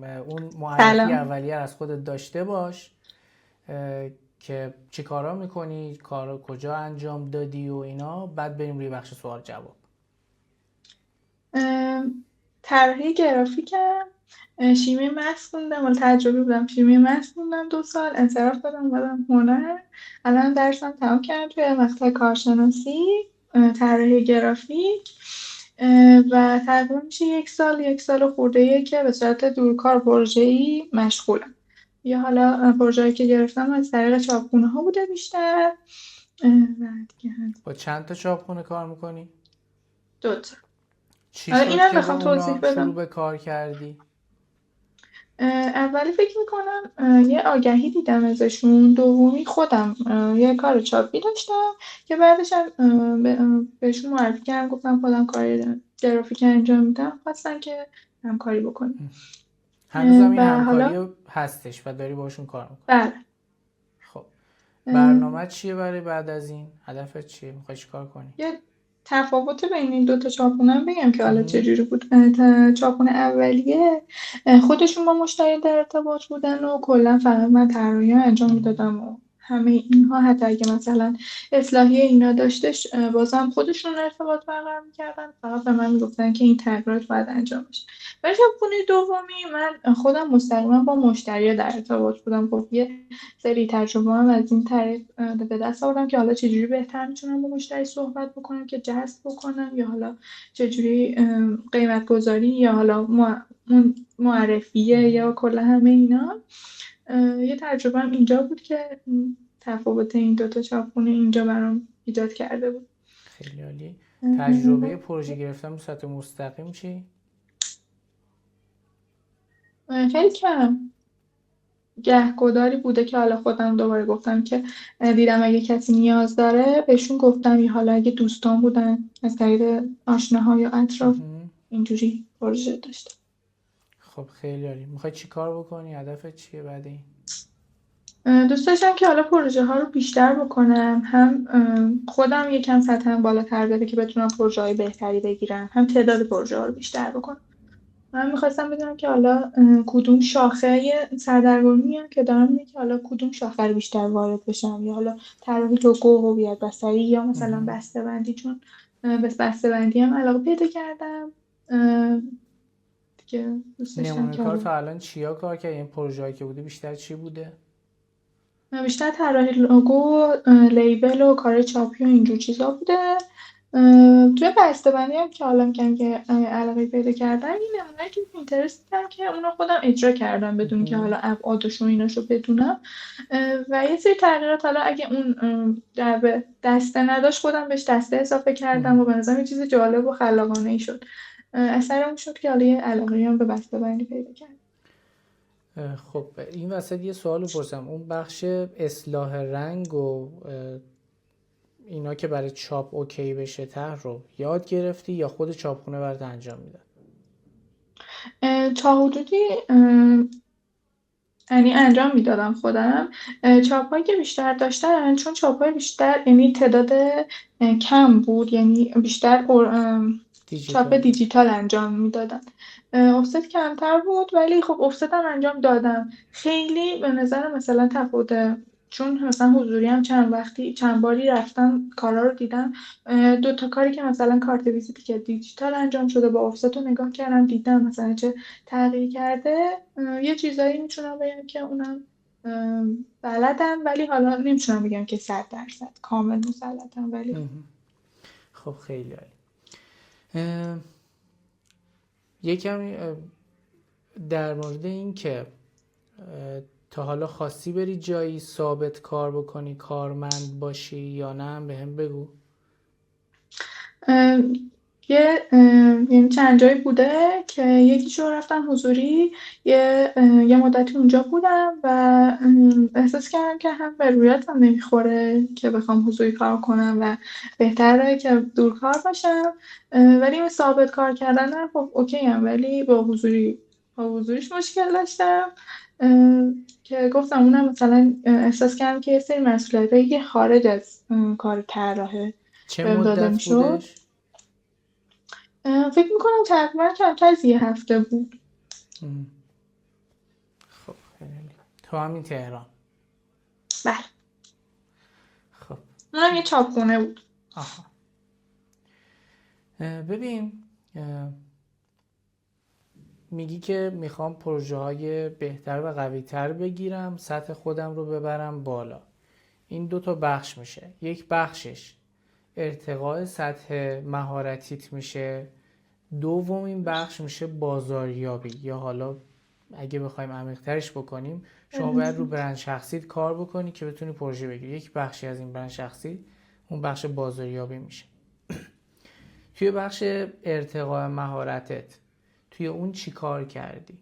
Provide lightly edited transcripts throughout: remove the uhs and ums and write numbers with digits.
اون معرفی سلام. اولیه از خودت داشته باش که چی کارا میکنی، کارا کجا انجام دادی و اینا، بعد بریم روی بخش سوال جواب. طراحی گرافیکم. شیمی متن خوندم، ولی تجربی بودم. شیمی متن خوندم 2 سال، انصراف دادم اومدم هنر. الان درسم تمام کردم توی مقطع کارشناسی طراحی گرافیک. و تقریبا میشه 1 سال خورده که به صورت دورکار پروژه‌ای مشغولم. یا حالا پروژه‌ای که گرفتم از طریق چاپخونه ها بوده بیشتر. و دیگه با چند تا چاپخونه کار میکنی؟ 2 تا. چی حالا شد اینم که با بخوام توضیح اونا شروع بدم، به کار کردی؟ اولی فکر میکنم یه آگهی دیدم ازشون. دومی خودم یه کار چاپی داشتم که بعدش هم بهشون معرفی کردم، گفتم خودم کار گرافیک انجام میدم، خواستن که همکاری بکنیم. هنوزم این و حالا همکاری هستش و داری باشون کار میکنی؟ بله. خب اه، برنامه چیه برای بعد از این؟ هدفت چیه؟ میخوای چی کار کنی؟ یه تفاوت بین این 2 تا چاپخونه هم بگم که حالا چجوری بود. چاپخونه اولیه خودشون با مشتری در ارتباط بودن و کلا فقط من طراحی انجام میدادم و همه اینها، حتی اگه مثلا اصلاحی اینا داشتش بازم خودشون ارتباط برقرار میکردن، فقط به من میگفتن که این تغییرات باید انجام بشه. ولی چاپخونه دومی من خودم مستقیما با مشتری در ارتباط بودم. خب یه سری تجربه هم از این طریق به دست آوردم که حالا چجوری بهتر میتونم با مشتری صحبت بکنم که جذب بکنم، یا حالا چجوری قیمت گذاری، یا حالا معرفیه، یا کلا همه اینا. یه تجربه هم اینجا بود که تفاوت این 2 تا چاپخونه اینجا برام ایجاد کرده بود. خیلی عالی. تجربه پروژه گرفتن به صورت مستقیم چی؟ خیلی کم. گهگداری بوده که حالا خودم دوباره گفتم که دیدم اگه کسی نیاز داره بهشون گفتم، یا حالا اگه دوستان بودن از طریق آشناها یا اطراف اینجوری پروژه داشتم. خب خیلی عالی. میخوای چی کار بکنی؟ هدفت چیه بعد این؟ دوست داشتم که حالا پروژه ها رو بیشتر بکنم، هم خودم یکم سطحم بالاتر بره که بتونم پروژه های بهتری بگیرم، هم تعداد پروژه ها رو بیشتر بکنم. من میخواستم بدونم که حالا کدوم شاخه سردرگمی هم که دارم اینه که حالا کدوم شاخه رو بیشتر وارد بشم، یا حالا طراحی لوگو، هویت بصری، یا مثلا بسته‌بندی، چون به بسته‌بندی هم علاقه پیدا کردم. دیگه دوست داشتم نمونه که کار حالا تا الان چیا کار کردی؟ این پروژه‌ای که بوده بیشتر چی بوده؟ بیشتر طراحی لوگو، لیبل و کار چاپی و اینجور چیزا بوده. توی بسته‌بندی هم که حالا میگم که علاقه پیدا کردم، این نمونه که پینترست دیدم که اونو خودم اجرا کردم بدون که حالا ابعادش و ایناشو بدونم. و یه سری تغییرات، حالا اگه اون در به دسته نداشت خودم بهش دسته اضافه کردم و به نظرم یه چیز جالب و خلاقانه ای شد. اثر اون شد که حالا یه علاقه هم به بسته‌بندی پیدا کردم. خب این وسط یه سوال بپرسم. اون بخش اصلاح رنگ و اینا که برای چاپ اوکی بشه طرح رو یاد گرفتی یا خود چاپخونه برات انجام میداد؟ تا حدودی یعنی انجام میدادم خودم. چاپ‌هایی که بیشتر داشتن، چون چاپ‌های بیشتر یعنی تعداد کم بود، یعنی بیشتر چاپ دیجیتال. دیجیتال انجام میدادن. افست کمتر بود، ولی خب افست هم انجام دادم. خیلی به نظر مثلا تفاوت، چون مثلا حضوری هم چند باری رفتم کارا رو دیدم. 2 تا کاری که مثلا کارت ویزیتی که دیجیتال انجام شده با افست رو نگاه کردم، دیدم مثلا چه تغییر کرده. یه چیزایی میتونم بگم که اونم بلدم، ولی حالا نمیتونم بگم که 100% کامل مسلطم، ولی خب خیلی عالی. یکم در مورد این که تا حالا خواستی بری جایی ثابت کار بکنی، کارمند باشی یا نه، به هم بگو. یعنی چند جایی بوده که یکیشو رفتم حضوری، یه مدتی اونجا بودم و احساس کردم که هم به رویاتم نمیخوره که بخوام حضوری کار کنم و بهتره که دور کار باشم. ولی این ثابت کار کردن خب اوکی هم، ولی با حضوریش مشکل داشتم. که گفتم اونم مثلا احساس کردم که یه سری مسئولیتایی که خارج از کار طراحه چه بهم داده مدت میشد. بودش؟ فکر میکنم تقریبا کمتر از 1 هفته بود. تو همین تهران؟ بله. خب اونم یه چاپخونه بود. آها. ببین میگی که میخوام پروژه های بهتر و قوی تر بگیرم، سطح خودم رو ببرم بالا. این دو تا بخش میشه. یک بخشش ارتقاء سطح مهارتیت میشه، دومین بخش میشه بازاریابی، یا حالا اگه بخوایم عمیق‌ترش بکنیم شما باید رو برند شخصیت کار بکنی که بتونی پروژه بگیری. یک بخشی از این برند شخصی اون بخش بازاریابی میشه. توی بخش ارتقاء مهارتت توی اون چی کار کردی؟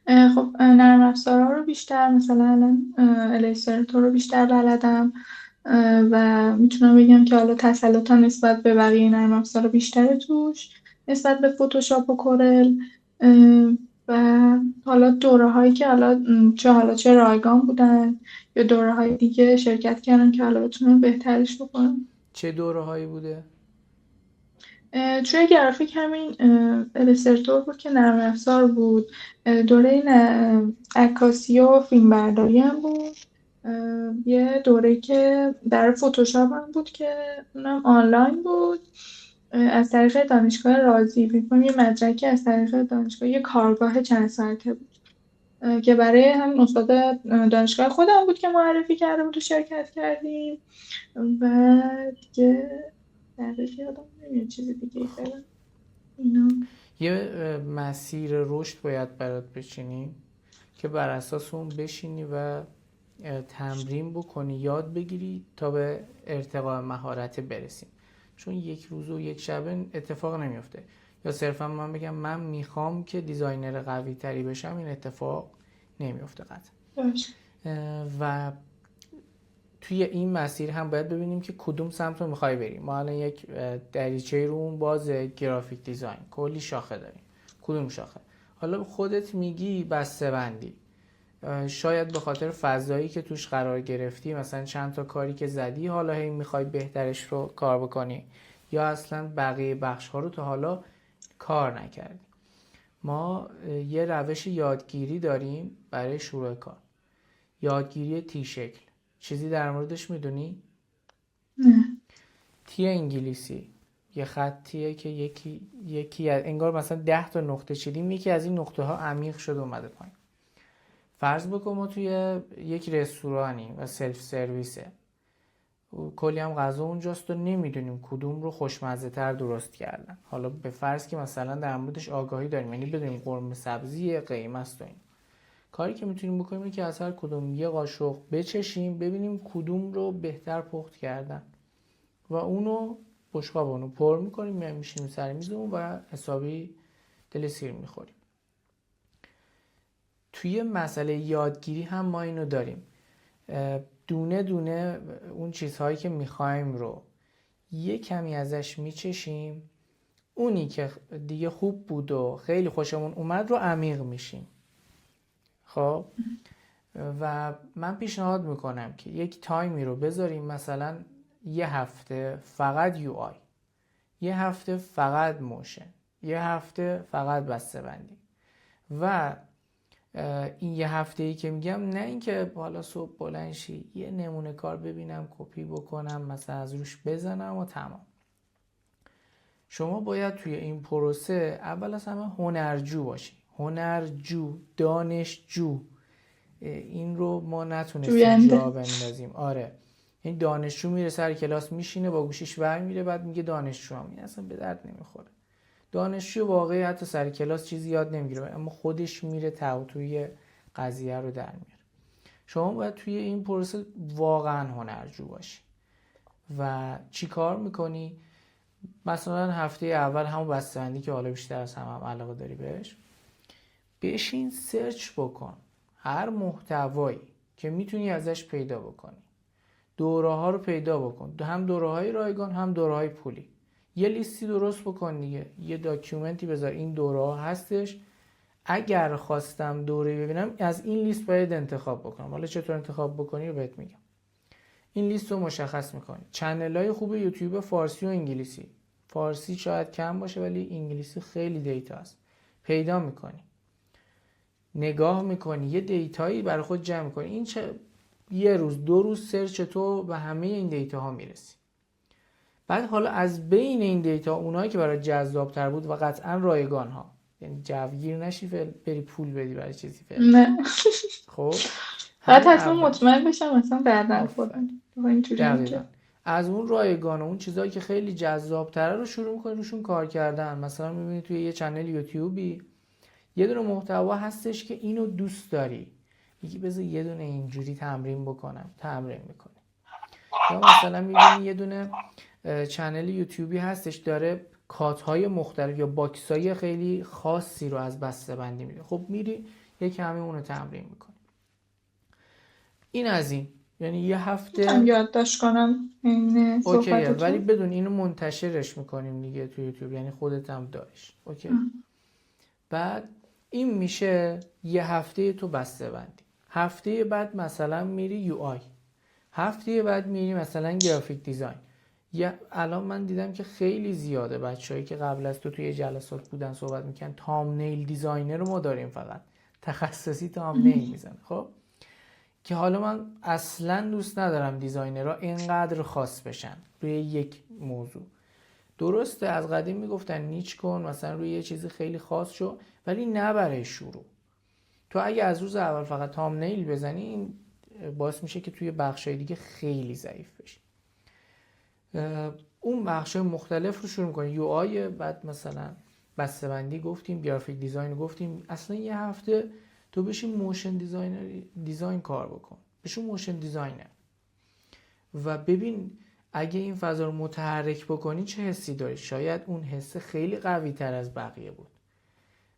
خب نرم افزارها رو بیشتر، مثلا الان الستراتور رو بیشتر بلدم و میتونم بگم که حالا تسلطم نسبت به بقیه نرم افزارها بیشتره توش، نسبت به فتوشاپ و کورل. و حالا دوره هایی که چه رایگان بودن یا دوره های دیگه شرکت کردم که حالا بتونم بهترش بکنم. چه دوره هایی بوده؟ توی گرافیک همین الستراتور بود که نرم افزار بود. دوره عکاسی و فیلم برداری هم بود. یه دوره که در فتوشاپ هم بود که اونم آنلاین بود، از طریق دانشگاه رازی. فکر کنم یه مدرکی از طریق دانشگاه، یه کارگاه چند ساعته بود که برای همین استاد دانشگاه خودم بود که معرفی کرده بود و شرکت کردیم. و دیگه دقیق یادم نمیاد چیز دیگه ای خب فعلا اینا. یه مسیر رشد باید برات بچینی که بر اساس اون بشینی و تمرین بکنی، یاد بگیری تا به ارتقاء مهارت برسیم. چون یک روز و یک شبه اتفاق نمیفته. یا صرفا من بگم من میخوام که دیزاینر قوی تری بشم، این اتفاق نمیفته قطعا. باشه. و توی این مسیر هم باید ببینیم که کدوم سمت رو میخوای بریم. ما الان یک دریچه رو اون باز گرافیک دیزاین کلی شاخه داریم. کدوم شاخه؟ حالا خودت میگی بسته بندی. شاید به خاطر فضایی که توش قرار گرفتی، مثلا چند تا کاری که زدی حالا هی میخوای بهترش رو کار بکنی، یا اصلا بقیه بخش ها رو تا حالا کار نکردی. ما یه روش یادگیری داریم برای شروع کار، یادگیری تی شکل. چیزی در موردش میدونی؟ نه. تی انگلیسی یه خطیه که یکی انگار مثلا 10 تا نقطه چیدیم، یکی از این نقطه ها عمیق شده اومده پایین. فرض بکن ما توی یک رستورانیم و سلف سرویسه، کلی هم غذا اونجاست و نمیدونیم کدوم رو خوشمزه تر درست کردن. حالا به فرض که مثلا در موردش آگاهی داریم، یعنی بدونیم قرمه سبزی قیمه است و این. کاری که میتونیم بکنیم اینه که از هر کدوم یه قاشق بچشیم ببینیم کدوم رو بهتر پخت کردن و اونو بشقاب اونو پر میکنیم، میشیم سر میزمون و حسابی دل سیر میخوریم. توی مسئله یادگیری هم ما اینو داریم. دونه دونه اون چیزهایی که میخوایم رو یه کمی ازش میچشیم، اونی که دیگه خوب بود و خیلی خوشمون اومد رو عمیق میشیم. خب و من پیشنهاد میکنم که یک تایمی رو بذاریم، مثلا یه هفته فقط یو آی، یه هفته فقط موشن، یه هفته فقط بسته بندی. و این یه هفته ای که میگم نه اینکه حالا صبح بلند شی یه نمونه کار ببینم کپی بکنم مثلا از روش بزنم و تمام. شما باید توی این پروسه اول از همه هنرجو باشی. هنرجو، دانشجو، این رو ما نتونستیم جا بندازیم. آره، این دانشجو میره سر کلاس میشینه با گوشیش ور میره بعد میگه دانشجو هم. این اصلا به درد نمیخوره. دانشجو واقعی حتی سر کلاس چیزی یاد نمیگیره، اما خودش میره توی قضیه رو در میاره. شما باید توی این پروسه واقعا هنرجو باشی. و چی کار میکنی؟ مثلا هفته اول همون بسته‌بندی که حالا بیشتر از هم علاقه داری بهش، بشین سرچ بکن هر محتوایی که میتونی ازش پیدا بکنی. دوره ها رو پیدا بکن، هم دوره های رایگان هم دوره های پولی. یه لیستی درست بکن دیگه، یه داکیومنتی بذار این دوره ها هستش، اگر خواستم دوره ببینم از این لیست باید انتخاب بکنم. حالا چطور انتخاب بکنی رو بهت میگم. این لیست رو مشخص میکنی. چنل های خوب یوتیوب فارسی و انگلیسی، فارسی شاید کم باشه ولی انگلیسی خیلی دیتا هست، پیدا میکنی. نگاه میکنی، یه دیتایی برای خود جمع میکنی، این چه یه روز 2 روز سرچ تو به همه این دیتاها میرسی. بعد حالا از بین این دیتا اونایی که برای جذابتر بود و قطعا رایگان ها، یعنی جوگیر نشی بری پول بدی برای چیزی نه خب بعد همون حتما اول مطمئن بشم مثلا بعدن آفر خودم اینجوری هم دقیقا که از اون رایگان و اون چیزایی که خیلی جذابتره رو شروع میکنی روشون کار کردن. مثلا میبینی توی یه چنل یوتیوبی یه دونه محتوا هستش که اینو دوست داری، میگی بذار یه دونه اینجوری تمرین بکنم، تمرین میکنی. یا مثلا میبینی یه دونه چنل یوتیوبی هستش داره کات‌های مختلف یا باکسای خیلی خاصی رو از بسته بندی میده، خب میری یه کمی اونو تمرین میکنی. این از این، یعنی یه میتونم هفته یادداشت کنم این اوکیه، ولی صحبتتون. بدون اینو منتشرش میکنیم دیگه تو یوتیوب، یعنی خودت هم داریش. اوکی. بعد این میشه یه هفته تو بسته بندی. هفته بعد مثلا میری یو آی، هفته بعد میری مثلا گرافیک دیزاین. یا الان من دیدم که خیلی زیاده بچه‌هایی که قبل از تو توی جلسات بودن صحبت میکنن تامنیل دیزاینر رو ما داریم، فقط تخصصی تامنیل میزنه. خب که حالا من اصلا دوست ندارم دیزاینرها اینقدر خاص بشن روی یک موضوع. درسته از قدیم میگفتن نیچ کن، مثلا روی یه چیزی خیلی خاص شو، ولی نه برای شروع. تو اگه از روز اول فقط تامنیل بزنی این باعث میشه که توی بخشای دیگه خیلی ضعیف بشی. اون بخشای مختلف رو شروع می‌کنی، یو آی، بعد مثلا بسته‌بندی گفتیم، گرافیک دیزاین گفتیم. اصلا یه هفته تو بشین موشن دیزاین کار بکن، بشین موشن دیزاینر و ببین اگه این فضا رو متحرک بکنی چه حسی داری. شاید اون حس خیلی قوی تر از بقیه بود.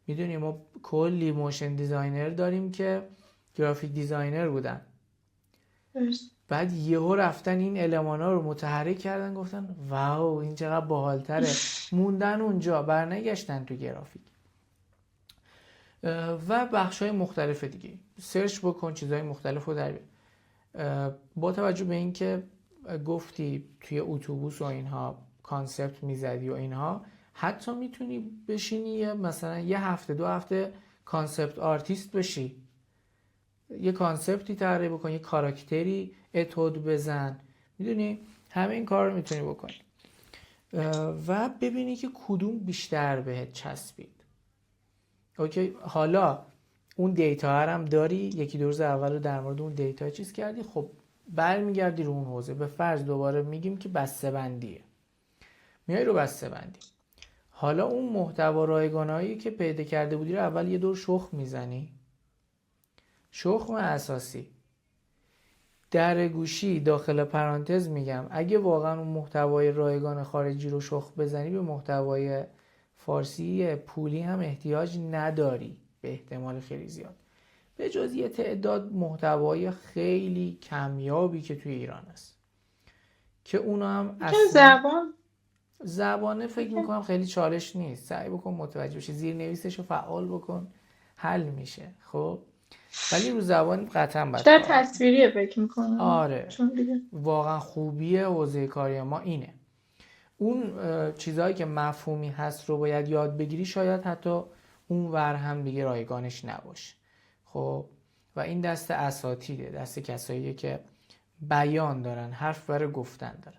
میدونی ما کلی موشن دیزاینر داریم که گرافیک دیزاینر بودن، بعد یهو رفتن این المانا رو متحرک کردن، گفتن واو این چقدر باحالتره، موندن اونجا، برنگشتن تو گرافیک. و بخش‌های مختلف دیگه سرچ بکن، چیزهای مختلف رو در بیار. با توجه به اینکه گفتی توی اتوبوس و اینها کانسپت میزدی و اینها، حتی میتونی بشینی مثلا یه هفته 2 هفته کانسپت آرتیست بشی، یه کانسپتی طراحی بکن، یه کاراکتری اتود بزن، میدونی همه این کار رو میتونی بکنی و ببینی که کدوم بیشتر بهت چسبید. اوکی، حالا اون دیتا هم داری، یکی دو روز اول رو در مورد اون دیتا چیز کردی، خب برمیگردی رو اون حوزه. به فرض دوباره میگیم که بسته بندیه، میای رو بسته بندی. حالا اون محتوا رایگانایی که پیدا کرده بودی رو اول یه دور شخم میزنی، شخم اساسی در گوشی داخل پرانتز میگم اگه واقعا اون محتوای رایگان خارجی رو شخم بزنی به محتوای فارسی پولی هم احتیاج نداری به احتمال خیلی زیاد، به جز یه تعداد محتوای خیلی کمیابی که توی ایران هست که اونا هم اصلا زبانه فکر میکنم خیلی چالش نیست. سعی بکن متوجه بشی، زیرنویسش رو فعال بکن، حل میشه. خب ولی رو زبان قطعا باید در کار بکن. تصویریه فکر میکنم آره چون دیگه واقعا خوبیه حوزه کاری ما اینه. اون چیزهایی که مفهومی هست رو باید یاد بگیری، شاید حتی اون ور هم دیگه رایگانش نباشه. خب و این دست اساتیده، دست کساییه که بیان دارن، حرف برای گفتن دارن.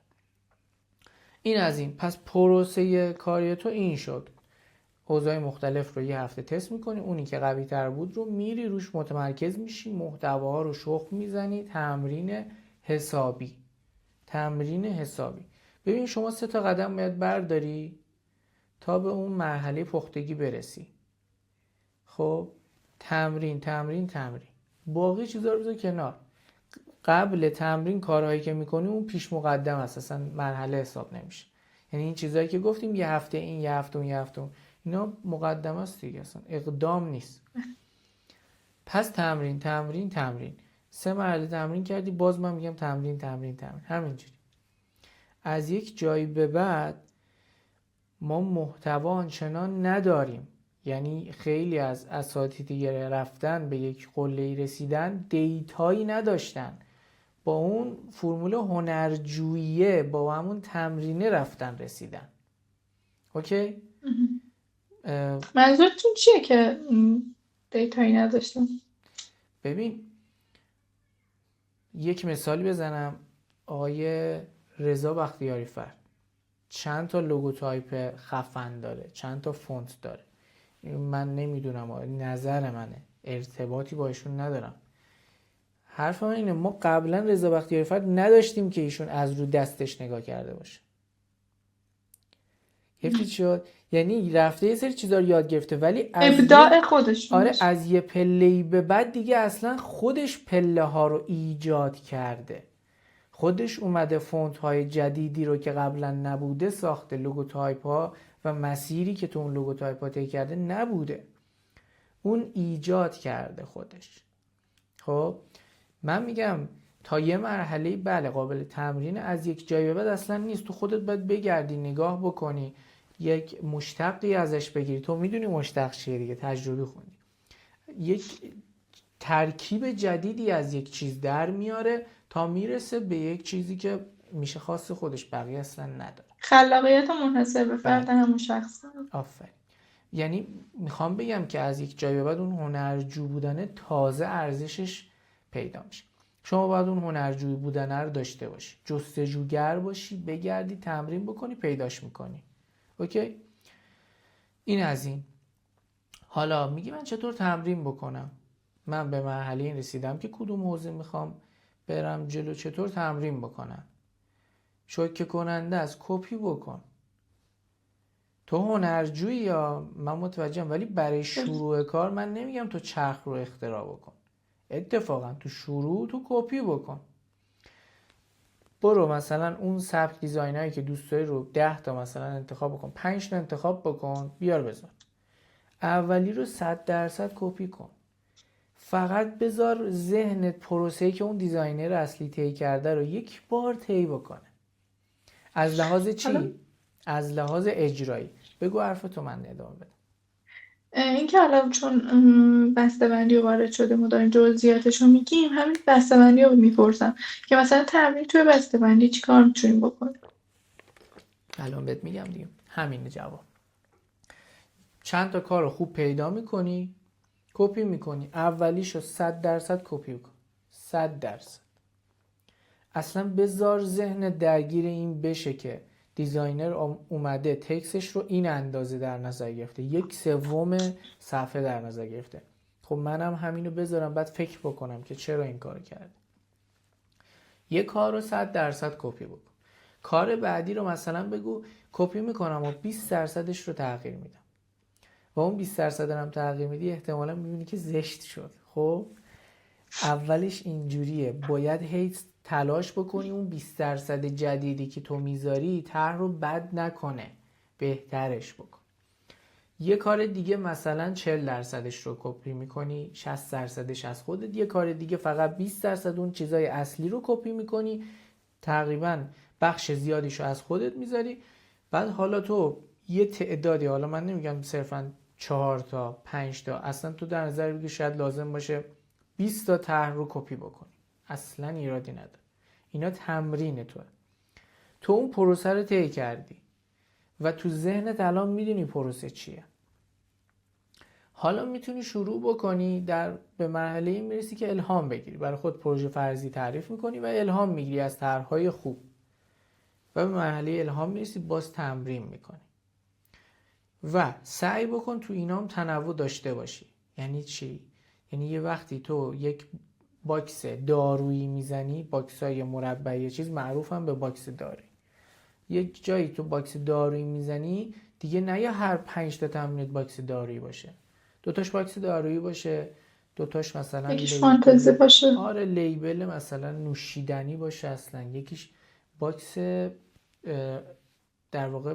این از این. پس پروسه کاری تو این شد، حوزه‌های مختلف رو یه هفته تست میکنی، اونی که قوی تر بود رو میری روش متمرکز میشی، محتواها رو شخم میزنی، تمرین حسابی. ببین شما 3 تا قدم باید برداری تا به اون مرحله پختگی برسی. خب تمرین تمرین تمرین، باقی چیزا رو بذار کنار. قبل تمرین کارهایی که میکنی اون پیش مقدم است، اصلا مرحله حساب نمیشه. یعنی این چیزایی که گفتیم یه هفته این، یه هفته اون، یه هفته اون، اینا مقدمه است دیگه، اصلا اقدام نیست. پس تمرین تمرین تمرین، 3 مرحله تمرین کردی، باز من میگم تمرین تمرین تمرین، همینجوری. از یک جایی به بعد ما محتوا آنچنان نداریم، یعنی خیلی از اساتید دیگه رفتن به یک قله‌ای رسیدن دیتایی نداشتن، با اون فرمول هنرجوییه، با همون تمرینه رفتن رسیدن. اوکی؟ منظورتون چیه که دیتایی نداشتم. ببین یک مثالی بزنم. آقای رضا بختیاری فر چند تا لوگوتایپ خفن داره، چند تا فونت داره. من نمیدونم، نظر منه، ارتباطی با ایشون ندارم. حرف من اینه ما قبلا رضا بختیاری فر نداشتیم که ایشون از رو دستش نگاه کرده باشه. گرفتی شد؟ یعنی رفته یه سری چیزا رو یاد گرفته، ولی ابداع خودشون آره باشه. از یه پله‌ای به بعد دیگه اصلا خودش پله ها رو ایجاد کرده. خودش اومده فونت های جدیدی رو که قبلا نبوده ساخته. لوگوتایپ ها و مسیری که تو اون لوگوتایپ ها طی کرده نبوده، اون ایجاد کرده خودش. خب من میگم تا یه مرحله بله قابل تمرین، از یک جایی به بعد اصلا نیست. تو خودت باید بگردی نگاه بکنی، یک مشتقی ازش بگیری. تو میدونی مشتق چیه دیگه، تجربی خوندی. یک ترکیب جدیدی از یک چیز در میاره تا میرسه به یک چیزی که میشه خاص خودش، بقیه اصلا نداره. خلاقیت منحصر به فرد بله همون شخص. آفرین. یعنی میخوام بگم که از یک جایی به بعد اون هنرجو بودن تازه ارزشش پیدا میشه. شما باید اون هنرجوی بودن رو داشته باشی، جستجوگر باشی، بگردی تمرین بکنی، پیداش میکنی. اوکی؟ این از این. حالا میگی من چطور تمرین بکنم؟ من به مرحله این رسیدم که کدوم حوزه میخوام برم جلو، چطور تمرین بکنم. شوکه کننده از کپی بکن. تو هنرجویی یا من متوجهم، ولی برای شروع کار من نمیگم تو چرخ رو اختراع بکن. اتفاقا تو شروع تو کپی بکن. برو مثلا اون سبک دیزاینایی که دوست داری رو 10 تا مثلا انتخاب بکن، 5 تا انتخاب بکن، بیار بذار. اولی رو 100% کپی کن. فقط بذار ذهنت پروسه‌ای که اون دیزاینر اصلی طی کرده رو یک بار طی بکنه. از لحاظ حالا چی؟ از لحاظ اجرایی. بگو حرفتو من ادامه بدم. این که حالا چون بسته‌بندی وارد شده ما داریم جزئیاتش رو میگیم، همین بسته‌بندی رو میپرسم که مثلا تمرین توی بسته‌بندی چی کار میتونیم بکنیم؟ الان بهت میگم دیگه، همین جواب. چند تا کار رو خوب پیدا میکنی، کپی میکنی. اولیشو 100% کپی کن. 100%. اصلا بذار ذهن درگیر این بشه که دیزاینر اومده تکسش رو این اندازه در نظر گرفته، 1/3 صفحه در نظر گرفته. خب منم همینو بذارم بعد فکر بکنم که چرا این کار کرده. یه کار رو 100% کپی بکن. کار بعدی رو مثلا بگو کپی میکنم و 20%ش رو تغییر میدم. و اون 20% هم تغییر میدی احتمالا میبینی که زشت شد. خب اولش اینجوریه، باید هی تلاش بکنی اون 20% جدیدی که تو میذاری طرح رو بد نکنه، بهترش بکن. یه کار دیگه مثلا 40%ش رو کپی میکنی، 60%ش از خودت. یه کار دیگه فقط 20% اون چیزای اصلی رو کپی میکنی، تقریبا بخش زیادیش رو از خودت میذاری. بعد حالا تو یه تعدادی، حالا من نمیگم صرفا 4 تا 5 تا، اصلا تو در نظر بگیر شاید لازم باشه 20 تا طرح رو کپی بکنی، اصلا ایرادی نداره. اینا تمرین توه. تو اون پروسه رو طی کردی و تو ذهنت الان میدونی پروسه چیه. حالا میتونی شروع بکنی، به مرحله این میرسی که الهام بگیری، برای خود پروژه فرضی تعریف میکنی و الهام میگیری از طرح‌های خوب و به مرحله الهام میرسی، باز تمرین میکنی و سعی بکن تو اینام تنوع داشته باشی. یعنی چی؟ یعنی یه وقتی تو یک باکس دارویی میزنی، باکسای مربعی چیز معروفن به باکس دارویی، یک جایی تو باکس دارویی میزنی دیگه، نه یا هر 5 تا تمرین باکس دارویی باشه، دوتاش باکس دارویی باشه، دوتاش مثلا یکیش فانتزی لیبل، باشه. آره لیبل مثلا نوشیدنی باشه، اصلا یکیش باکس در واقع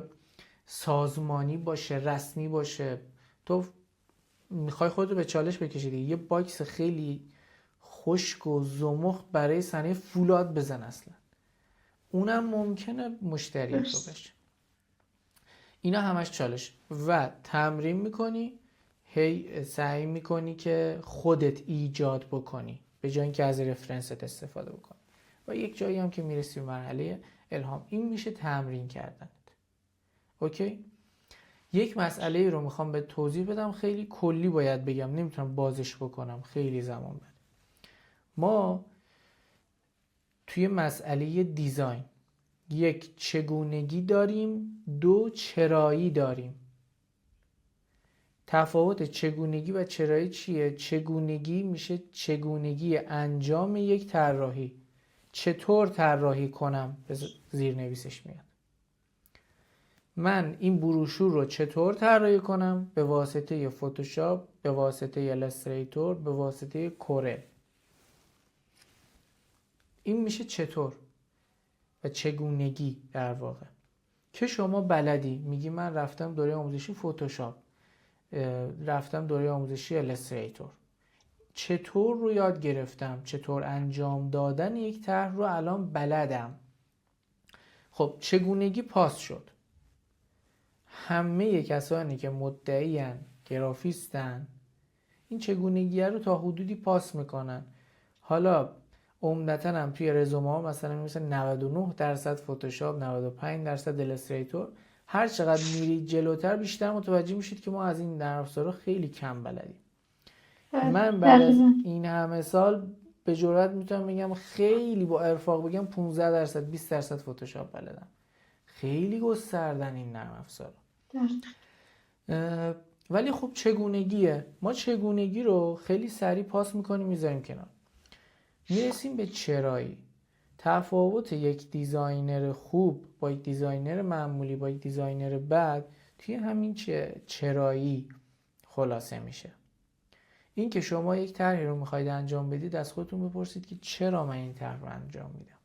سازمانی باشه، رسمی باشه. تو میخوای خودتو به چالش بکشی دیگه، یه باکس خیلی خشک و زمخت برای صحنه فولاد بزن، اصلا اونم ممکنه مشتری تو درست. بشه. اینا همش چالش و تمرین میکنی، هی سعی میکنی که خودت ایجاد بکنی به جای اینکه از رفرنست استفاده بکنی. و یک جایی هم که میرسی به مرحله الهام، این میشه تمرین کردنت. اوکی؟ یک مسئله رو میخوام به توضیح بدم، خیلی کلی باید بگم، نمیتونم بازش بکنم، خیلی زمان بره. ما توی مسئله دیزاین یک چگونگی داریم، دو چرایی داریم. تفاوت چگونگی و چرایی چیه؟ چگونگی میشه چگونگی انجام یک طراحی. چطور طراحی کنم؟ زیر نویسش میاد. من این بروشور رو چطور طراحی کنم؟ به واسطه فتوشاپ، به واسطه الستریتور، به واسطه کورل. این میشه چطور و چگونگی در واقع، که شما بلدی. میگی من رفتم دوره آموزشی فتوشاپ، رفتم دوره آموزشی الستریتور، چطور رو یاد گرفتم، چطور انجام دادن یک طرح رو الان بلدم. خب چگونگی پاس شد. همه کسانی که مدعیان گرافیستن این چگونگی رو تا حدودی پاس میکنن. حالا عمدتاً هم توی رزومه ها مثلا میشه 99% فتوشاپ، 95% الستریتور. هر چقدر میرید جلوتر بیشتر متوجه میشید که ما از این نرم افزارها خیلی کم بلدیم. من بعد از دقیقاً. این همه سال به جرئت میتونم بگم، خیلی با ارفاق بگم 15% 20% فتوشاپ بلدم. خیلی گستردن این نرم افزار. ولی خب چگونگیه. ما چگونگی رو خیلی سریع پاس میکنیم میذاریم کنار. میرسیم به چرایی. تفاوت یک دیزاینر خوب با یک دیزاینر معمولی با یک دیزاینر بد توی همین چرایی خلاصه میشه. این که شما یک طرحی رو میخواید انجام بدید، از خودتون بپرسید که چرا من این طرح رو انجام میدم؟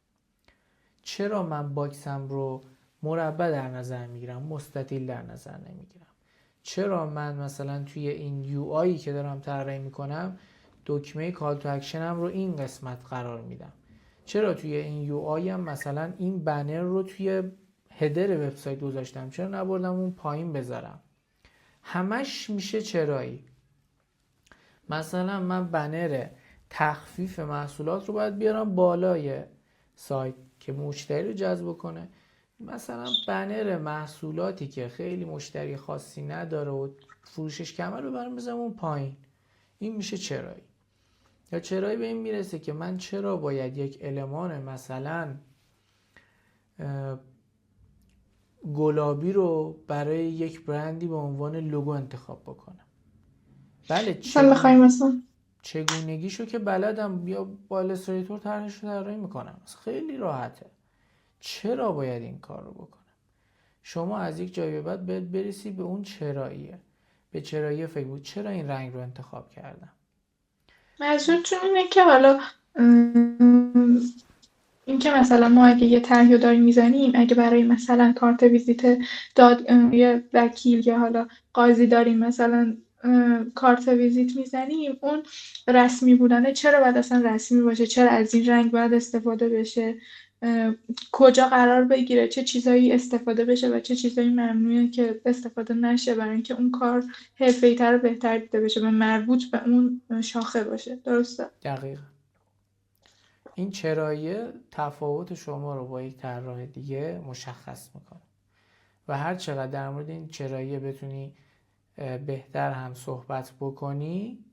چرا من باکسم رو مربع در نظر میگیرم، مستطیل در نظر نمیگیرم؟ چرا من مثلا توی این یو آیی که دارم طراحی میکنم دکمه کال تو اکشنم رو این قسمت قرار میدم؟ چرا توی این یو آی هم مثلا این بنر رو توی هدر وبسایت گذاشتم، چرا نبردم اون پایین بذارم؟ همش میشه چرایی. مثلا من بنر تخفیف محصولات رو باید بیارم بالای سایت که مشتری رو جذب کنه. مثلا بنر محصولاتی که خیلی مشتری خاصی نداره و فروشش کمه رو برام بذارم اون پایین. این میشه چرایی. یا چرایی به این میرسه که من چرا باید یک المان مثلا گلابی رو برای یک برندی به عنوان لوگو انتخاب بکنم. بله مثلا بخوایم مثلا چگونگیشو که بلدم، بیا با الستریتور طرحش رو طراحی میکنم، خیلی راحته. چرا باید این کار رو بکنم؟ شما از یک جایی به بعد برسی به اون چراییه، به چرایی فکر بود چرا این رنگ رو انتخاب کردم. منظورتون اینه که حالا ام، این که مثلا ما اگه یه طرحی رو داریم میزنیم، اگه برای مثلا کارت ویزیت یه وکیل یا حالا قاضی داریم مثلا کارت ویزیت میزنیم، اون رسمی بودنه چرا باید اصلا رسمی باشه، چرا از این رنگ باید استفاده بشه، کجا قرار بگیره، چه چیزایی استفاده بشه و چه چیزایی ممنوعه که استفاده نشه، برای اینکه اون کار حرفه‌ای‌تر و بهتر دیده بشه و مربوط به اون شاخه باشه. درسته؟ دقیقا. این چراییه تفاوت شما رو با یک طراح دیگه مشخص میکنه و هر چقدر در مورد این چراییه بتونی بهتر هم صحبت بکنی،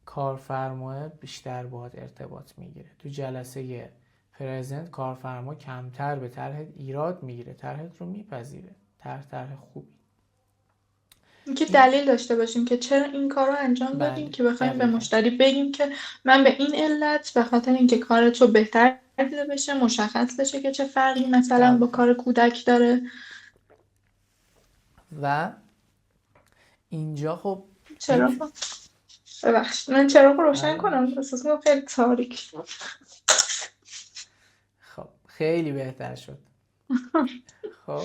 کارفرما بیشتر باهات ارتباط میگیره. تو جلسه پرزنت کارفرما کمتر به طرحت ایراد میگیره، طرحت رو میپذیره. طرح خوبی. اینکه این دلیل داشته باشیم که چرا این کار رو انجام دادیم، بله که بخوایم به دقیقا. مشتری بگیم که من به این علت، به خاطر اینکه کارت رو بهتر دیده بشه، مشخص بشه که چه فرقی مثلا با دقیقا. کار کودک داره. و اینجا خب چرا؟ ببخشید من چراغ رو روشن کنم، احساس می‌کنم خیلی تاریک شد. خب خیلی بهتر شد. خب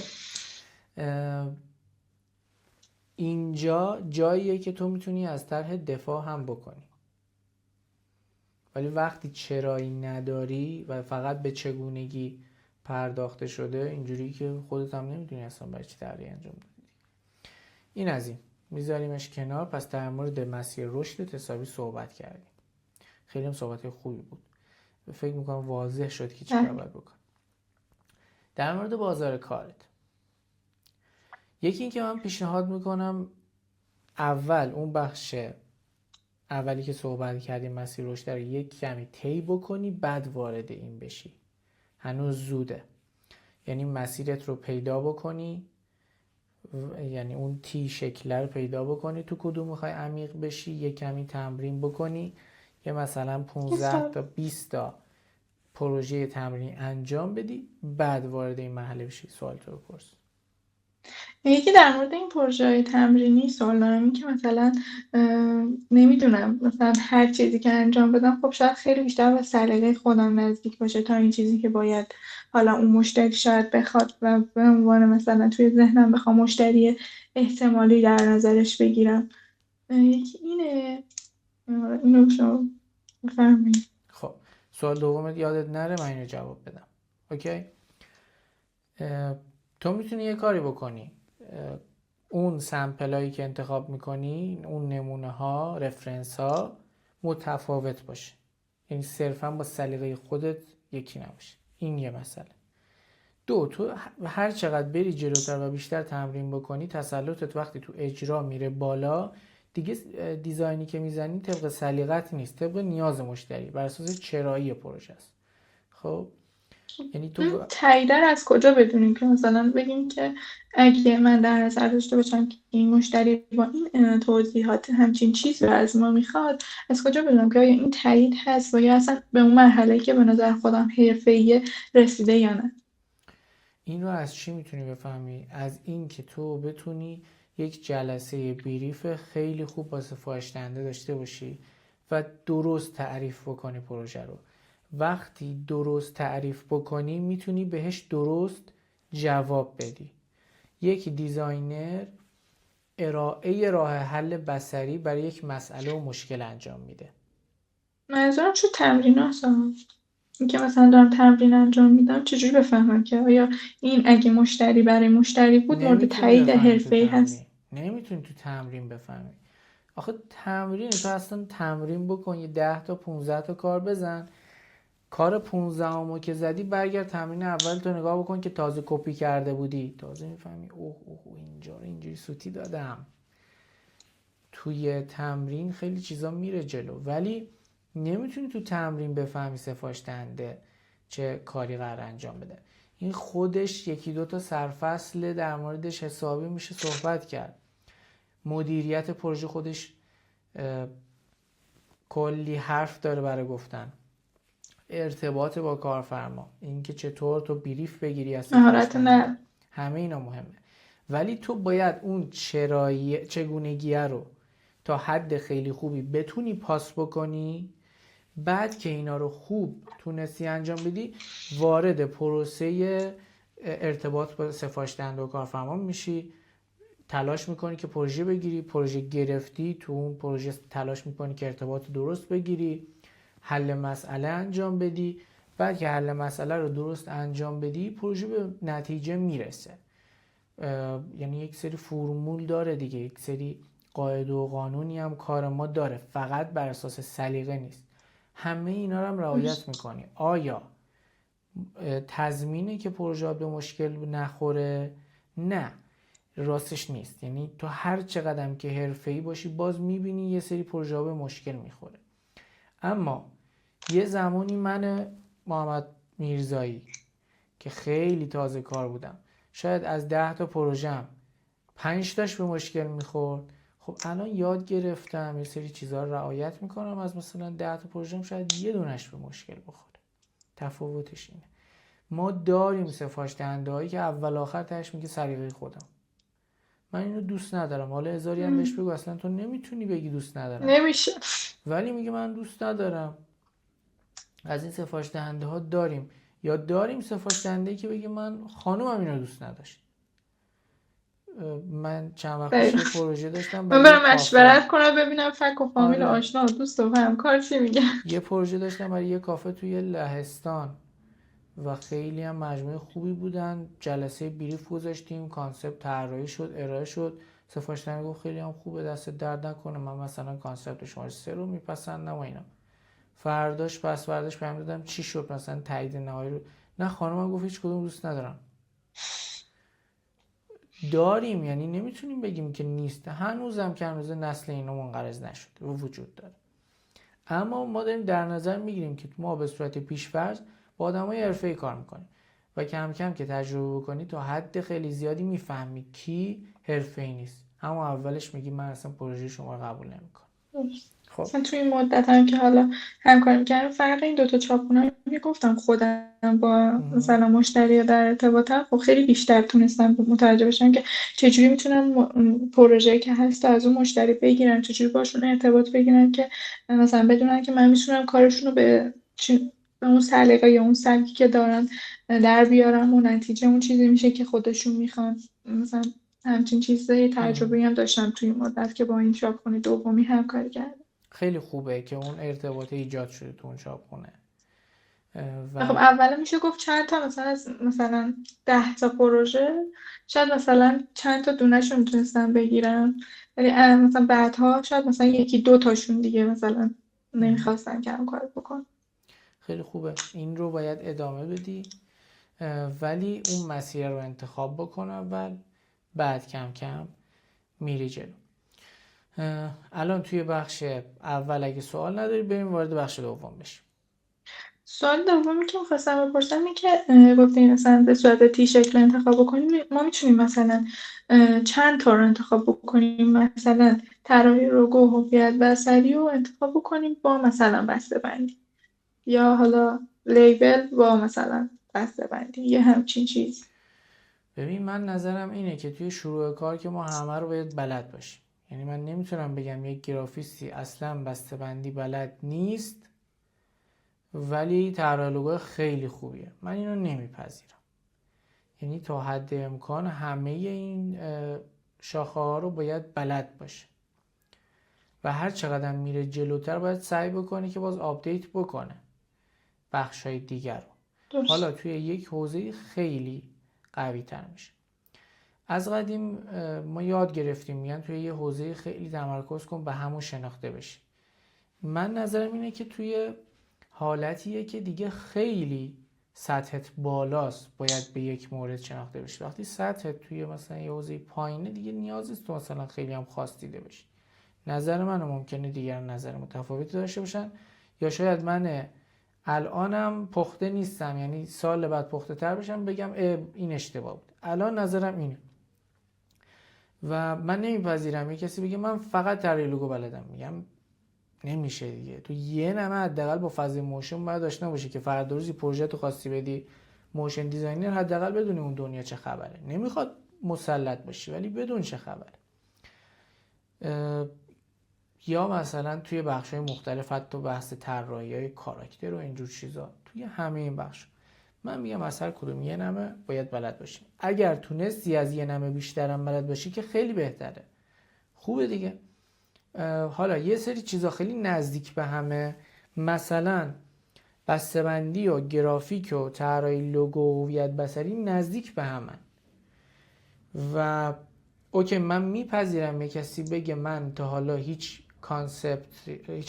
اینجا جاییه که تو میتونی از طرح دفاع هم بکنی. ولی وقتی چرایی نداری و فقط به چگونگی پرداخته شده، اینجوری که خودت هم نمیدونی اصلا برای چی طرحی انجام دادی. این از این میذاریمش کنار. پس در مورد مسیر رشد حسابی صحبت کردیم. خیلی هم صحبت خوبی بود. فکر میکنم واضح شد که چیکار باید بکنی. در مورد بازار کارت، یکی این که من پیشنهاد میکنم اول اون بخش اولی که صحبت کردیم مسیر رشد رو یک کمی طی بکنی، بعد وارد این بشی. هنوز زوده. یعنی مسیرت رو پیدا بکنی، یعنی اون تی شکل رو پیدا بکنی تو کدوم میخوای عمیق بشی، یک کمی تمرین بکنی، یه مثلا 15 تا 20 تا پروژه تمرین انجام بدی، بعد وارد این مرحله بشی. سوال تو بپرس. یکی در مورد این پروژه های تمرینی سوال دارم، این که مثلا نمیدونم مثلا هر چیزی که انجام بدم خب شاید خیلی بیشتر به سلیقه خودم نزدیک باشه تا این چیزی که باید حالا اون مشتری شاید بخواد و به عنوان مثلا توی ذهنم بخوام مشتری احتمالی در نظرش بگیرم. یکی اینه. اینو شما بفرمایید. خب سوال دومت یادت نره من اینو جواب بدم. اوکی؟ تو میتونی یه کاری بکنی، اون سمپل هایی که انتخاب میکنی، اون نمونه ها، رفرنس ها متفاوت باشه، یعنی صرفا با سلیقه خودت یکی نباشه. این یه مسئله. دو، تو هر چقدر بری جلوتر و بیشتر تمرین بکنی، تسلطت وقتی تو اجرا میره بالا، دیگه دیزاینی که میزنی طبق سلیقت نیست، طبق نیاز مشتری، بر اساس چرایی پروژه است. خب یعنی تو تایید رو از کجا بدونیم که مثلا بگیم که اگه من در نظر داشته باشم که این مشتری با این توضیحات همچین چیزی رو از ما میخواد، از کجا بدونم که آیا این تایید هست و یا اصلا به اون مرحله که به نظر خودم حرفه‌ای رسیده یا نه؟ این رو از چی میتونی بفهمی؟ از این که تو بتونی یک جلسه بریف خیلی خوب با سفارش دهنده داشته باشی و درست تعریف بکنی پروژه رو. وقتی درست تعریف بکنی میتونی بهش درست جواب بدی. یک دیزاینر ارائه راه حل بصری برای یک مسئله و مشکل انجام میده. منظورم شو تمرین هستم، این که مثلا دارم تمرین انجام میدم چجوری بفهمم که آیا این اگه مشتری برای مشتری بود مورد نمیتونی تایید بفهمی تو حرفه‌ای تمرین، هست؟ نمیتونی تو تمرین بفهمی. آخه تمرین، تو اصلا تمرین بکن، یه 10 تا 15 تا کار بزن، کار 15مو که زدی برگرد تمرین اول تو نگاه بکن که تازه کپی کرده بودی، تازه میفهمی اوه اینجا رو اینجوری سوتی دادم. توی تمرین خیلی چیزا میره جلو، ولی نمیتونی تو تمرین بفهمی سفارش دهنده چه کاری قرار انجام بده. این خودش یکی دو تا سرفصل در موردش حسابی میشه صحبت کرد. مدیریت پروژه خودش کلی حرف داره برای گفتن. ارتباط با کارفرما، اینکه چطور تو بریف بگیری از سفارش مهارت دهنده، نه. همه اینا مهمه. ولی تو باید اون چگونگیه رو تا حد خیلی خوبی بتونی پاس بکنی. بعد که اینا رو خوب تونستی انجام بدی، وارد پروسه ارتباط با سفارش دهنده و کارفرما میشی. تلاش میکنی که پروژه بگیری، پروژه گرفتی، تو اون پروژه تلاش میکنی که ارتباط درست بگیری، حل مسئله انجام بدی. بعد که حل مسئله رو درست انجام بدی، پروژه به نتیجه میرسه. یعنی یک سری فرمول داره دیگه، یک سری قاعده و قانونی هم کار ما داره، فقط بر اساس سلیقه نیست. همه اینا رو هم رعایت میکنی. آیا تضمینه که پروژه به مشکل نخوره؟ نه، راستش نیست. یعنی تو هر چقدر که حرفه‌ای باشی باز میبینی یه سری پروژه به مشکل میخوره. اما یه زمانی من محمد میرزایی که خیلی تازه کار بودم، شاید از 10 تا پروژه‌ام 5 تاش به مشکل میخورد. خب الان یاد گرفتم یه سری چیزها رو رعایت میکنم، از مثلا 10 تا پروژه‌ام شاید یه دونش به مشکل بخوره. تفاوتش اینه. ما داریم سفارش دهنده‌هایی که اول آخر تهش میگه سلیقه خودم، من اینو دوست ندارم. حالا هزاری هم بهش بگو اصلا تو نمیتونی بگی دوست ندارم، نمیشه. ولی میگه من دوست ندارم. از این سفارش دهنده ها داریم. یا داریم سفارش دهنده که بگه من خانومم اینو دوست نداشت. من چند وقت پیش دقیقا. یه پروژه داشتم من برای یه برم کافه. مشورت کنم ببینم فک و فامیل آره، آشنا و دوست و همکار چی میگن. یه پروژه داشتم برای یه کافه توی لهستان و خیلی هم مجموعه خوبی بودن. جلسه بریف گذاشتیم، کانسپت طراحی شد، ارائه شد. سفارش دهنده گفت خیلی هم خوبه، دست درد نکنه، من مثلا کانسپت شماره 3 رو میپسندم و اینا. فرداش پیام دادم چی شد، مثلا تایید نهایی رو. نه خانومم گفت هیچ کدوم دوست ندارم. داریم، یعنی نمیتونیم بگیم که نیست، هنوزم که هنوز نسل اینا منقرض نشده و وجود داره. اما ما داریم در نظر میگیریم که ما به صورت پیش‌فرض با آدمای حرفه‌ای کار میکنیم و کم کم که تجربه بکنی تا حد خیلی زیادی میفهمی کی حرفه‌ای نیست. اما اولش میگی من اصلا پروژه شما رو قبول نمیکنم. خب مثلا توی این مدت هم که حالا همکاری می‌کردم، فرق این دوتا چاپخونه میگفتم خودم با مثلا مشتری در ارتباطم، خب خیلی بیشتر تونستم متوجه بشم که چجوری میتونم پروژه‌ای که هست از اون مشتری بگیرم، چجوری باشون ارتباط بگیرم که مثلا بدونن که من میتونم کارشون رو به اون سلیقه یا اون سبکی که دارن در بیارم و نتیجه اون چیزی میشه که خودشون میخوان. مثلا همچین چیزایی تجربه هم داشتم توی این مدت که با این چاپخونه دومی همکاری کردم. خیلی خوبه که اون ارتباط ایجاد شده تو اون چاپخونه. خب و اولا میشه گفت چند تا مثلا 10 تا پروژه شاید مثلا چند تا دونه‌شون میتونستم بگیرم، ولی مثلا بعدها شاید مثلا یکی دو تاشون دیگه مثلا نمیخواستن که همکاری بکنم. خیلی خوبه، این رو باید ادامه بدی، ولی اون مسیر رو انتخاب بکن اول، بعد کم کم میری جلو. الان توی بخش اول اگه سوال نداری بریم وارد بخش دوم بشیم. سوال دومی که می‌خواستم بپرسم اینه که گفتین مثلا به صورت تی شکل انتخاب بکنیم، ما میتونیم مثلا چند تا رو انتخاب بکنیم، مثلا طراحی لوگو، هویت بصری رو انتخاب بکنیم با مثلا بسته‌بندی، یا حالا لیبل با مثلا بسته‌بندی، یه همچین چیز. ببین من نظرم اینه که توی شروع کار که ما همه رو باید بلد باشیم. یعنی من نمیتونم بگم یک گرافیستی اصلا بسته‌بندی بلد نیست ولی طراح لوگو خیلی خوبیه، من اینو نمیپذیرم. یعنی تا حد امکان همه این شاخه ها رو باید بلد باشه و هر چقدر میره جلوتر باید سعی بکنه که باز آپدیت بکنه بخش های دیگر رو. حالا درست. توی یک حوزه خیلی قوی تر میشه. از قدیم ما یاد گرفتیم میگن توی یه حوزه خیلی تمرکز کن به همون شناخته بشی. من نظرم اینه که توی حالتیه که دیگه خیلی سطحت بالاست باید به یک مورد شناخته بشی. وقتی سطحت توی مثلا یه حوزه پایینه دیگه نیاز نیست تو مثلا خیلی هم خاص دیده بشی. نظر من ممکنه دیگر نظر متفاوتی داشته باشن، یا شاید من الانم پخته نیستم، یعنی سال بعد پخته تر بشم بگم این اشتباه بود. الان نظرم اینه و من نمیپذیرم یه کسی بگه من فقط طراحی لوگو بلدم. میگم نمیشه دیگه. تو یه نمه حداقل با فاز موشن باید آشنا باشی که فردا روزی پروژه تو خواستی بدی موشن دیزاینر، حداقل بدونی اون دنیا چه خبره. نمیخواد مسلط باشی ولی بدون چه خبره. یا مثلا توی بخش‌های مختلف حتی بحث طراحی‌های کاراکتر و اینجور چیزا، توی همه این بخش من میگم از هر کدوم یه نمه باید بلد باشی. اگر تونستی از یه نمه بیشترم بلد باشی که خیلی بهتره، خوبه دیگه. حالا یه سری چیزا خیلی نزدیک به همه، مثلا بسته‌بندی و گرافیک و طراحی لوگو و هویت بصری نزدیک به همن و اوکی من میپذیرم یه کسی بگه من تا حالا هیچ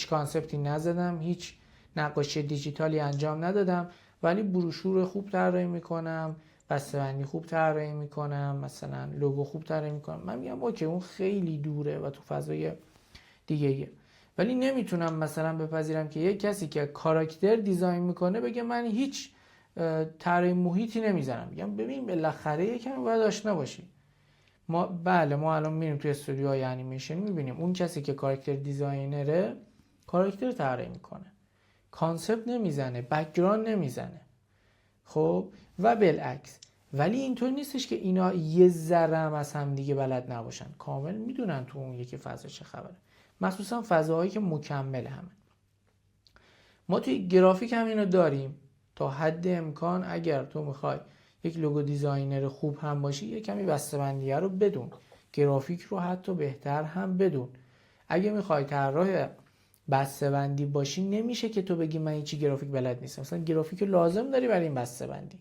کانسپتی نزدم، هیچ نقاشی دیجیتالی انجام ندادم ولی بروشور خوب طراحی میکنم، بسته‌بندی خوب طراحی میکنم، مثلا لوگو خوب طراحی میکنم. من میگم اوکی اون خیلی دوره و تو فضای دیگه، ولی نمیتونم مثلا بپذیرم که یک کسی که کاراکتر دیزاین میکنه بگه من هیچ طراحی محیطی نمیزنم. میگم ببین بالاخره یکم باید آشنا باشی. ما الان میریم توی استودیوهای انیمیشن میبینیم اون کسی که کاراکتر دیزاینره کاراکتر طراحی میکنه، کانسپت نمیزنه، بکگراند نمیزنه. خب و بالعکس. ولی اینطور نیستش که اینا یه ذره هم از هم دیگه بلد نباشن، کامل میدونن تو اون یکی فضا چه خبره، مخصوصا فضاهایی که مکمل همه. ما توی گرافیک هم اینو داریم. تا حد امکان اگر تو میخوای یک لوگو دیزاینر خوب هم باشی یه کمی بسته‌بندیه رو بدون، گرافیک رو حتی بهتر هم بدون. اگه میخوای طراح بسته‌بندی باشی نمیشه که تو بگی من هیچی گرافیک بلد نیستم. مثلا گرافیک لازم داری برای این بسته‌بندی.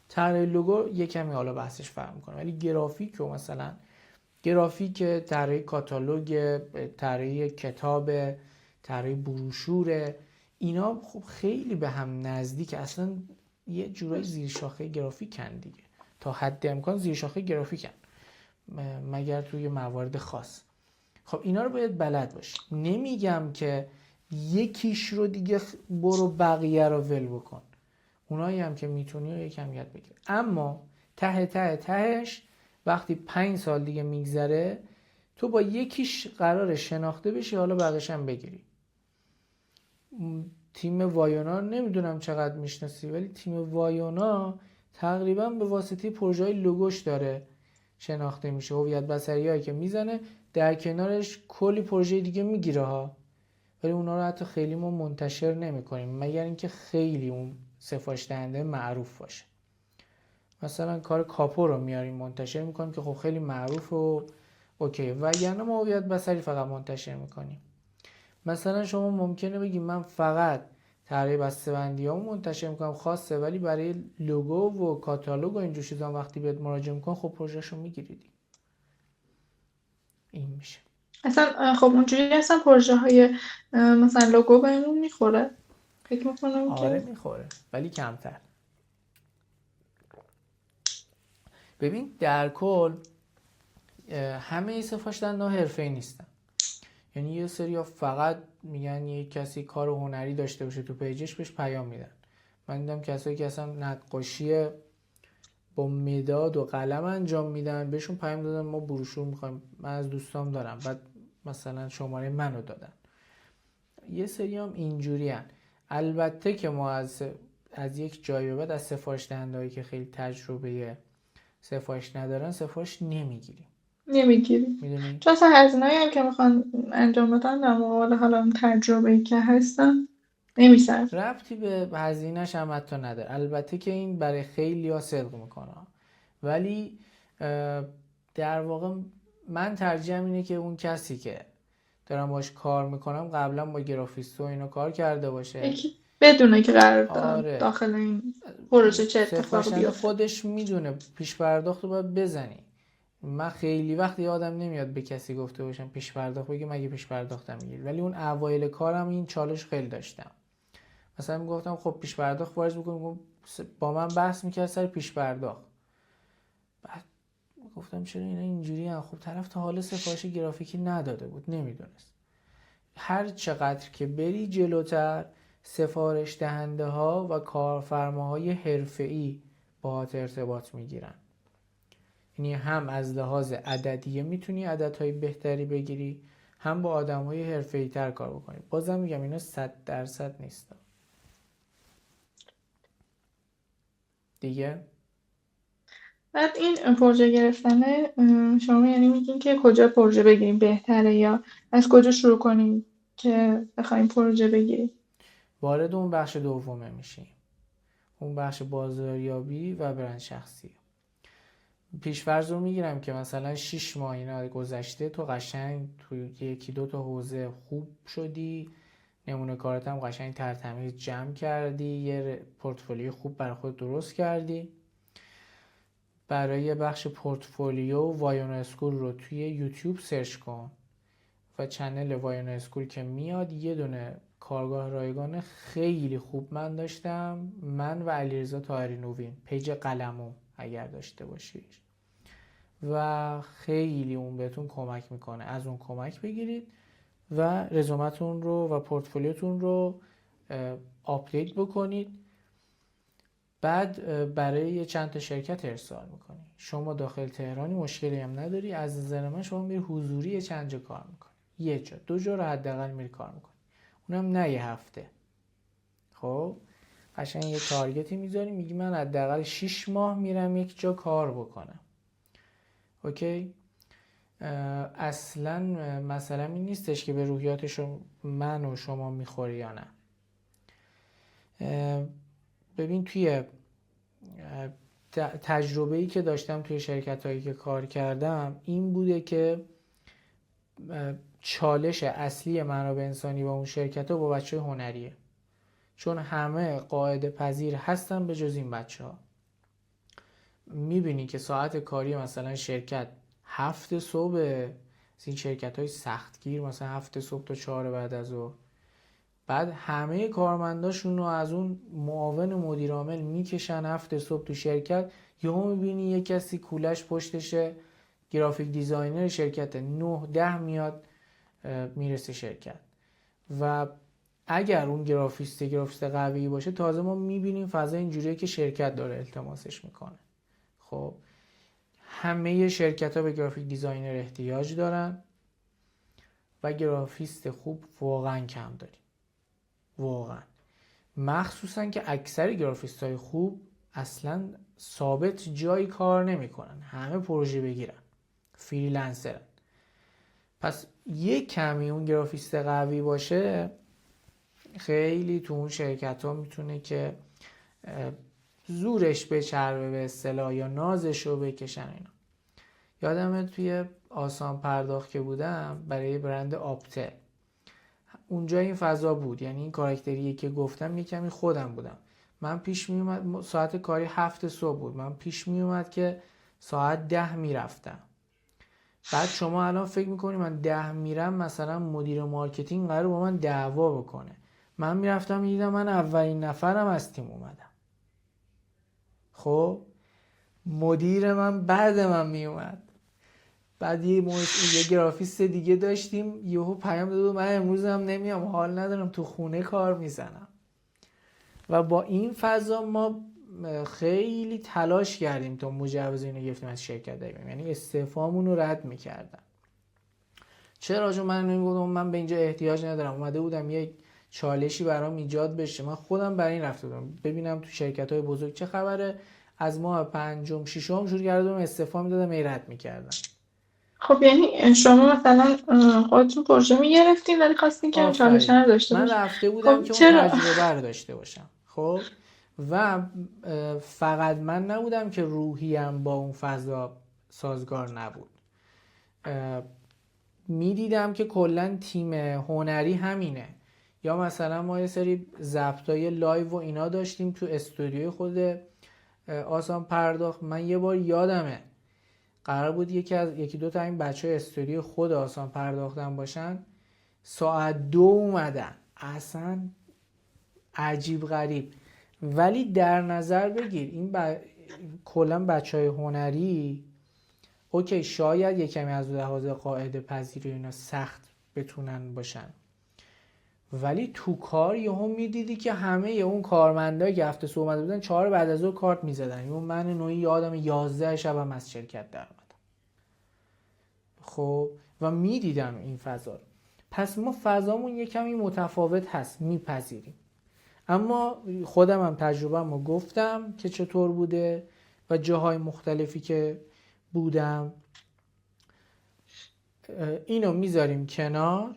طراح لوگو یه کمی حالا بحثش فرق میکنه، ولی گرافیک رو مثلا گرافیک طراحی کاتالوگ، طراحی کتاب، طراحی بروشور، اینا خب خیلی به هم نزدیک، اصلا یه جورای زیر شاخه گرافیکن دیگه. تا حد امکان زیر شاخه گرافیکن، مگر توی موارد خاص. خب اینا رو باید بلد باشی. نمیگم که یکیش رو دیگه برو بقیه رو ول بکن، اونایی هم که میتونی و یکم یاد بگیر، اما تهش وقتی 5 سال دیگه میگذره تو با یکیش قراره شناخته بشی، حالا بقیش هم بگیری. تیم وایونا نمیدونم چقدر میشناسی، ولی تیم وایونا تقریبا به واسطه پروژه های لوگوش داره شناخته میشه. هویت بصری هایی که میزنه در کنارش کلی پروژه دیگه میگیره ها، ولی اونا رو حتی خیلی ما منتشر نمیکنیم مگر اینکه خیلی اون سفارش دهنده معروف باشه. مثلا کار کاپو رو میاریم منتشر میکنیم که خب خیلی معروف و اوکی، وگرنه ما هویت بصری فقط منتشر میکنیم. مثلا شما ممکنه بگی من فقط طرح بسته‌بندیامو منتشر میکنم خاصه، ولی برای لوگو و کاتالوگ و اینجور چیزا وقتی بهت مراجعه میکنن خب پروژهشو میگیریدی. این میشه. اصلا خب اونجوری اصلا پروژه های مثلا لوگو بهمون میخوره؟ فکر میکنم آره که میخوره ولی کمتر. ببین در کل همه سفارش دهنده حرفه‌ای نیستن. یعنی یه سری فقط میگن یه کسی کار هنری داشته باشه تو پیجش بهش پیام میدن. من دیدم کسایی که اصلا نقاشی با مداد و قلم انجام میدن بهشون پیام دادن ما بروشور میخوایم، من از دوستام دارم، بعد مثلا شماره منو دادن. یه سری هم اینجوری هن. البته که ما از یک جایی به بعد از سفارش دهندهایی که خیلی تجربه سفارش ندارن سفارش نمیگیریم. نمیگیری، میدونی؟ چون اصلا هزینه‌ای هم که میخوان انجام بدن در مقابل حالا اون تجربه‌ای که هستن نمیصرف. ربطی به هزینه‌ش هم حتی نداره. البته که این برای خیلی ها صدق میکنه، ولی در واقع من ترجیحم اینه که اون کسی که دارم باش کار میکنم قبلا با گرافیست و اینا کار کرده باشه. یکی بدونه که قرار آره، داخل این پروژه چه اتفاقی سفارشنده بیفته. خودش میدونه پیش پرداخت رو باید بزنی. من خیلی وقت یادم نمیاد به کسی گفته باشم پیش پرداخت بگه مگه پیش پرداختم میگیری، ولی اون اوایل کارم این چالش خیلی داشتم. مثلا میگفتم خب پیش پرداخت وارد میکنم، با من بحث میکرد سر پیش پرداخت. بعد گفتم چرا اینا اینجوری ان؟ خب طرف تا حالا سفارش گرافیکی نداده بود، نمیدونست. هر چقدر که بری جلوتر سفارش دهنده ها و کارفرماهای حرفه‌ای باهات ارتباط میگیرن. یعنی هم از لحاظ عددیه میتونی عددهای بهتری بگیری، هم با آدمهای حرفه‌ای تر کار بکنی. بازم میگم اینا 100% نیست دیگه. بعد این پروژه گرفتن شما یعنی میگین که کجا پروژه بگیریم بهتره یا از کجا شروع کنیم که بخوایم پروژه بگیریم؟ وارد اون بخش دومه میشیم، اون بخش بازاریابی و برند شخصی. پیش‌فرض رو میگیرم که مثلا 6 ماه اینا گذشته تو قشنگ تو یکی دو تا حوزه خوب شدی، نمونه کارت هم قشنگ ترتمیز جمع کردی، یه پورتفولیو خوب برای خود درست کردی. برای بخش پورتفولیو وایونا اسکول رو توی یوتیوب سرچ کن و چنل وایونا اسکول که میاد یه دونه کارگاه رایگان خیلی خوب من داشتم، من و علیرضا طاهری نوین، پیج قلمو اگر داشته باشید و خیلی اون بهتون کمک میکنه. از اون کمک بگیرید و رزومتون رو و پورتفولیوتون رو آپدیت بکنید. بعد برای چند تا شرکت ارسال میکنی. شما داخل تهرانی مشکلی هم نداری، از نظر من شما میری حضوری چند جا کار میکنی، یه جا دو جا رو حداقل میری کار میکنی، اونم نه یه هفته. خب قشنگ یه تارگتی میذاری، میگی من حداقل 6 ماه میرم یک جا کار بکنم. اوکی؟ اصلا مثلا این نیستش که به روحیات من و شما میخوری یا نه. ببین توی تجربه‌ای که داشتم توی شرکت‌هایی که کار کردم این بوده که چالش اصلی منابع انسانی با اون شرکت‌ها با بچه هنریه، چون همه قاعده پذیر هستن به جز این بچه‌ها. میبینی که ساعت کاری مثلا شرکت 7 صبح، این شرکت‌های سختگیر مثلا 7 صبح تا 4 بعد از ظهر، بعد همه کارمنداشون رو از اون معاون مدیر عامل میکشن هفت صبح تو شرکت، یهو میبینی یه کسی کولش پشتشه، گرافیک دیزاینر شرکت 9-10 میاد میرسه شرکت. و اگر اون گرافیست قوی باشه، تازه ما میبینیم فضا اینجوریه که شرکت داره التماسش میکنه. خب همه شرکت ها به گرافیک دیزاینر احتیاج دارن و گرافیست خوب واقعا کم داریم، واقعا. مخصوصا که اکثر گرافیست های خوب اصلا ثابت جایی کار نمیکنن، همه پروژه بگیرن، فریلنسرن. پس یه کمی اون گرافیست قوی باشه، خیلی تو اون شرکت ها میتونه که زورش بچربه به اصطلاح، یا نازش رو بکشن اینا. یادمه توی آسان پرداخت که بودم برای برند آپتل، اونجا این فضا بود. یعنی این کاراکتریه که گفتم یه کمی خودم بودم. من پیش می اومد ساعت کاری 7 صبح بود، من پیش می اومد که ساعت 10 میرفتم. بعد شما الان فکر میکنی من 10 میرم، مثلا مدیر مارکتینگ قراره با من دعوا بکنه. من میرفتم میدیدم من اولین نفرم از تیم اومدم. خب مدیر من بعد من میومد. بعد یه گرافیست دیگه داشتیم، یهو پیام داد من امروز هم نمیام، حال ندارم، تو خونه کار میزنم. و با این فضا ما خیلی تلاش کردیم تا مجوز اینو گرفتیم از شرکت داریم، یعنی استعفامون رو رد میکردن. چرا؟ چون من نمیگفتم من به اینجا احتیاج ندارم، اومده بودم یک چالشی برام ایجاد بشه، من خودم برای این رفته بودم ببینم تو شرکت‌های بزرگ چه خبره. از ماه پنجم ششم شروع کردم استعفا میدادم، رد میکردم. خب یعنی شما مثلا خودتون پروژه میگرفتین ولی خواستین که چالش آفرین. نداشته من باشه. رفته بودم خب که اون چرا؟ تجربه رو داشته باشم. خب و فقط من نبودم که روحیم با اون فضا سازگار نبود، میدیدم که کلا تیم هنری همینه. یا مثلا ما یه سری ضبطای لایو و اینا داشتیم تو استودیوی خود آسان پرداخت. من یه بار یادمه قرار بود یکی دو تا این بچه استودیو خود آسان پرداختن باشن، ساعت 2 اومدن. اصلا عجیب غریب. ولی در نظر بگیر این کلا بچهای هنری اوکی، شاید یه کمی از لحاظ قاعده پذیری اینا سخت بتونن باشن، ولی تو کار یهو میدیدی که همه اون کارمندایی که هفته صبح اومده بودن 4 بعد از ظهر کارت میزدن. من نوعی یادم 11 شبم از شرکت در اومدم. خب و میدیدم این فضا رو. پس ما فضامون یه کمی متفاوت هست، میپذیریم. اما خودم هم تجربه‌مو گفتم که چطور بوده و جاهای مختلفی که بودم. اینو میذاریم کنار،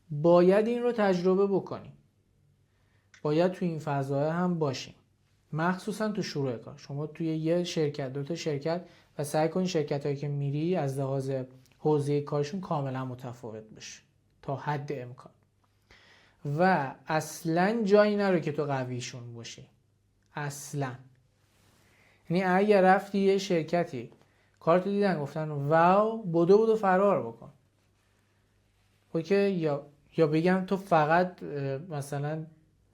باید این رو تجربه بکنیم، باید تو این فضا هم باشیم، مخصوصا تو شروع کار. شما توی یه شرکت، 2 تا شرکت، و سعی کنین شرکتایی که میری از لحاظ حوزه کارشون کاملا متفاوت بشه تا حد امکان. و اصلا جایی نرو که تو قویشون باشی، اصلا. یعنی اگر رفتی یه شرکتی کارتو دیدن گفتن واو، بدو فرار بکن. اوکی، یا بگم تو فقط مثلا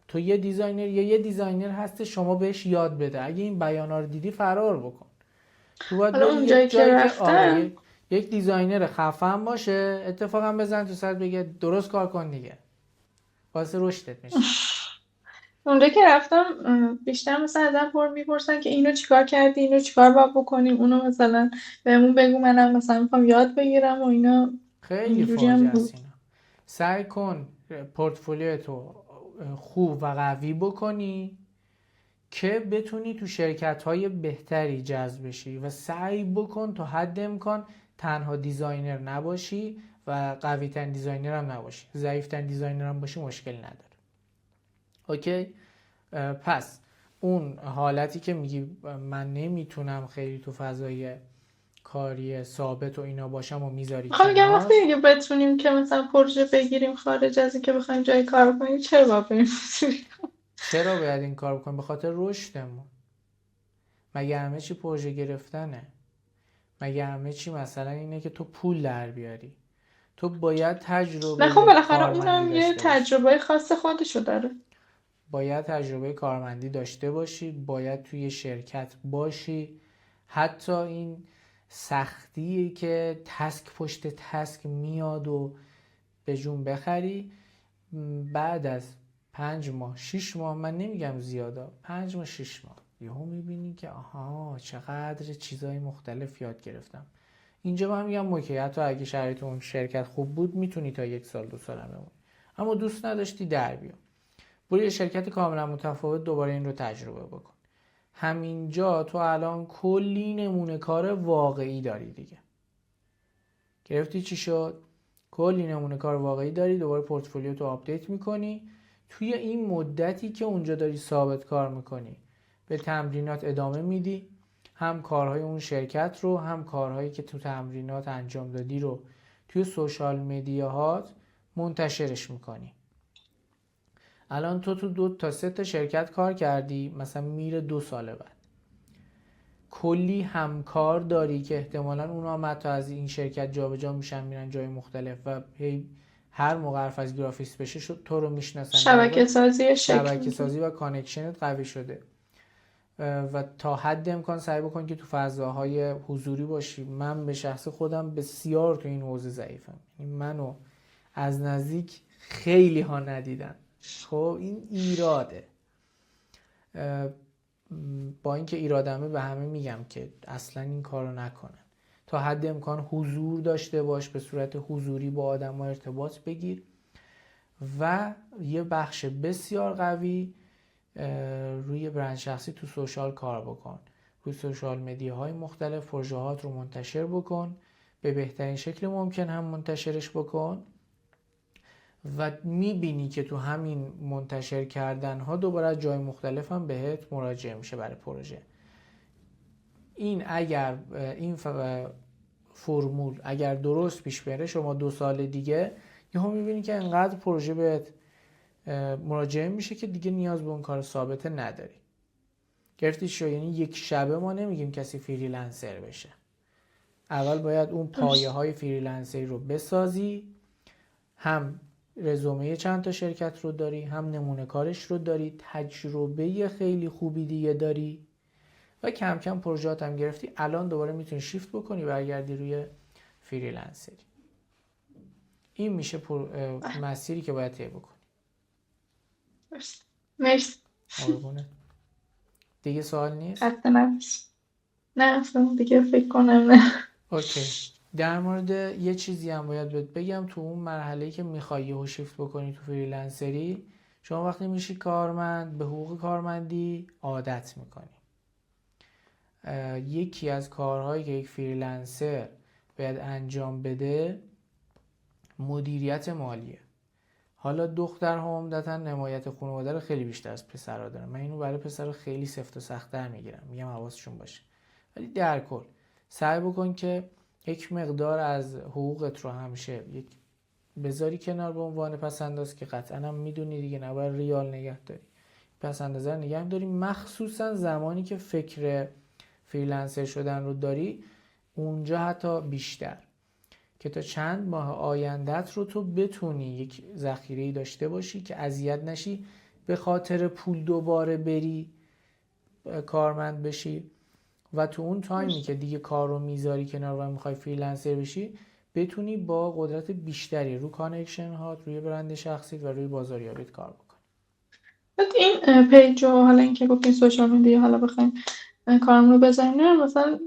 تو یه دیزاینر یا یه دیزاینر هست شما بهش یاد بده، اگه این بیانا رو دیدی فرار بکن. تو باید حالا بری اونجایی یک که جایی که رفتم یک دیزاینر خفن باشه، اتفاقا بزن تو سرت بگه درست کار کن دیگه، واسه رشدت میشه. اونجا که رفتم بیشتر مثلا ازم میپرسن که اینو چیکار کردی، اینو چیکار باید بکنیم، اونو مثلا بهمون بگو، منم مثلا میخوام یاد بگیرم و اینا. خیلی اینجوری فاجعه هم است بود. اینا. سعی کن پورتفولیو تو خوب و قوی بکنی که بتونی تو شرکت‌های بهتری جذب بشی، و سعی بکن تا حد امکان تنها دیزاینر نباشی و قوی ترین دیزاینر هم نباشی. ضعیف ترین دیزاینر هم باشی مشکلی نداره. اوکی؟ پس اون حالتی که میگی من نمیتونم خیلی تو فضای کاری ثابت و اینا باشم و میذاری میخوام بگم کنار. وقتی اگه بتونیم که مثلا پروژه بگیریم خارج از این که بخوایم جای کار کنیم، چرا باید بریم؟ چرا باید این کار بکنیم؟ به خاطر رشدمون. مگه همه چی پروژه گرفتنه؟ مگه همه چی مثلا اینه که تو پول در بیاری؟ تو باید نه تجربه خب بالاخره کارمندی اونم یه داشته باشی. تجربه خاص خودشو داره. باید تجربه کارمندی داشته باشی، باید توی شرکت باشی. حتی این سختی که تسک پشت تسک میاد و به جون بخری، بعد از 5 ماه 6 ماه، من نمیگم زیادا، 5 ماه 6 ماه یهو میبینی که آها چقدر چیزای مختلف یاد گرفتم. اینجا من میگم اوکی، حتی اگه شرایط اون شرکت خوب بود میتونی تا 1 سال 2 سال هم بمونی، اما دوست نداشتی در بیا، برو یه شرکت کاملا متفاوت دوباره این رو تجربه بکن. همینجا تو الان کلی نمونه کار واقعی داری دیگه. گرفتی چی شد؟ کلی نمونه کار واقعی داری، دوباره پورتفولیو تو آپدیت میکنی. توی این مدتی که اونجا داری ثابت کار میکنی به تمرینات ادامه میدی، هم کارهای اون شرکت رو هم کارهایی که تو تمرینات انجام دادی رو توی سوشال مدیاهات منتشرش میکنی. الان تو 2 تا 3 تا شرکت کار کردی، مثلا میره 2 سال بعد کلی همکار داری که احتمالاً اونا هم حتی از این شرکت جابجا میشن میرن جای مختلف و هی هر موقع حرف از گرافیکس بشه تو رو میشناسن، در شبکه واقع سازی شکل شبکه میگیره. سازی و کانکشنت قوی شده. و تا حد امکان سعی بکن که تو فضاهای حضوری باشی. من به شخص خودم بسیار تو این حوزه ضعیفم، یعنی منو از نزدیک خیلی ها ندیدن. خب این ایراده. با اینکه ایرادمه به همه میگم که اصلا این کارو نکنن، تا حد امکان حضور داشته باش، به صورت حضوری با آدم ها ارتباط بگیر و یه بخش بسیار قوی روی برند شخصی تو سوشال کار بکن. روی سوشال مدیاهای مختلف پروژهات رو منتشر بکن، به بهترین شکل ممکن هم منتشرش بکن و میبینی که تو همین منتشر کردن ها دوباره از جای مختلف هم بهت مراجعه میشه برای پروژه. این اگر این فرمول اگر درست پیش بره، شما 2 سال دیگه یهو میبینی که انقدر پروژه بهت مراجعه میشه که دیگه نیاز به اون کار ثابته نداری. گرفتی شو؟ یعنی یک شبه ما نمیگیم کسی فریلنسر بشه. اول باید اون پایه های فریلنسری رو بسازی، هم رزومه چند تا شرکت رو داری، هم نمونه کارش رو داری، تجربه خیلی خوبی دیگه داری و کم کم پروژه‌ات هم گرفتی. الان دوباره میتونی شیفت بکنی برگردی روی فریلنسری. این میشه مسیری که باید طی بکنی. مرسی. قربونت. دیگه سوال نیست؟ خسته نباشی. نه اصلا دیگه فکر کنم نه. اوکی. در مورد یه چیزی هم باید بهت بگم، تو اون مرحله‌ای که میخوای یهو شیفت بکنی تو فریلنسری، شما وقتی میشی کارمند به حقوق کارمندی عادت میکنی. یکی از کارهایی که یک فریلنسر باید انجام بده مدیریت مالیه. حالا دخترها عمدتاً حمایت خانواده رو خیلی بیشتر از پسرها دارن. من اینو برای پسرها خیلی سفت و سخت‌تر میگیرم، میگم حواسشون باشه. ولی در کل سعی بکن که یک مقدار از حقوقت رو همیشه یک بذاری کنار به عنوان پس‌انداز که قطعاً هم میدونی دیگه نباید ریال نگه داری. پس‌انداز رو نگه داری، مخصوصاً زمانی که فکر فریلنسر شدن رو داری، اونجا حتی بیشتر، که تا چند ماه آیندت رو تو بتونی یک ذخیره‌ای داشته باشی که اذیت نشی به خاطر پول دوباره بری کارمند بشی و تو اون تایمی که دیگه کار رو میذاری کنار و میخوای فریلنسر بشی بتونی با قدرت بیشتری رو کانکشن هات، روی برند شخصیت و روی بازاریابیت کار بکنی. بعد این پیج و حالا اینکه گفتین سوشال میدیا حالا بخوایم کارم رو بزنیم، مثلا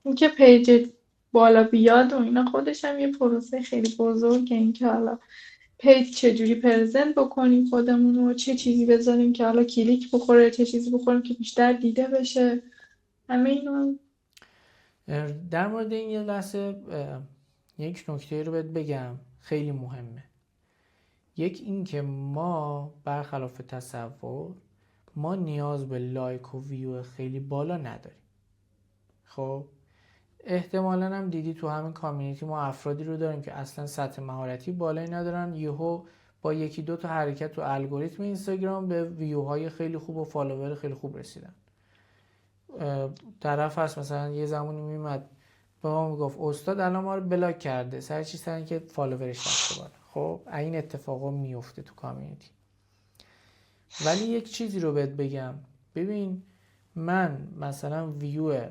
اینکه پیج بالا بیاد و اینا خودش هم یه پروسه خیلی بزرگه. اینکه حالا پیج چجوری پرزنت بکنیم خودمون رو، چه چیزی بذاریم که حالا کلیک بخوره، چه چیزی بخوریم که بیشتر دیده بشه، همه اینو. در مورد این یه لحظه یک نکته رو بهت بگم خیلی مهمه. یک این که ما برخلاف تصور ما نیاز به لایک و ویو خیلی بالا نداریم. خب احتمالاً هم دیدی تو همین کامیونیتی ما افرادی رو داریم که اصلا سطح مهارتی بالایی ندارن، یهو با 1-2 تا حرکت تو الگوریتم اینستاگرام به ویوهای خیلی خوب و فالوور خیلی خوب رسیدن. طرف هست مثلا یه زمانی میمد به ما میگفت استاد الان ما رو بلاک کرده سر چی؟ سر اینکه فالوورش رفته بالا. خب این اتفاقا میفته تو کامیونیتی. ولی یک چیزی رو بهت بگم، ببین من مثلا ویو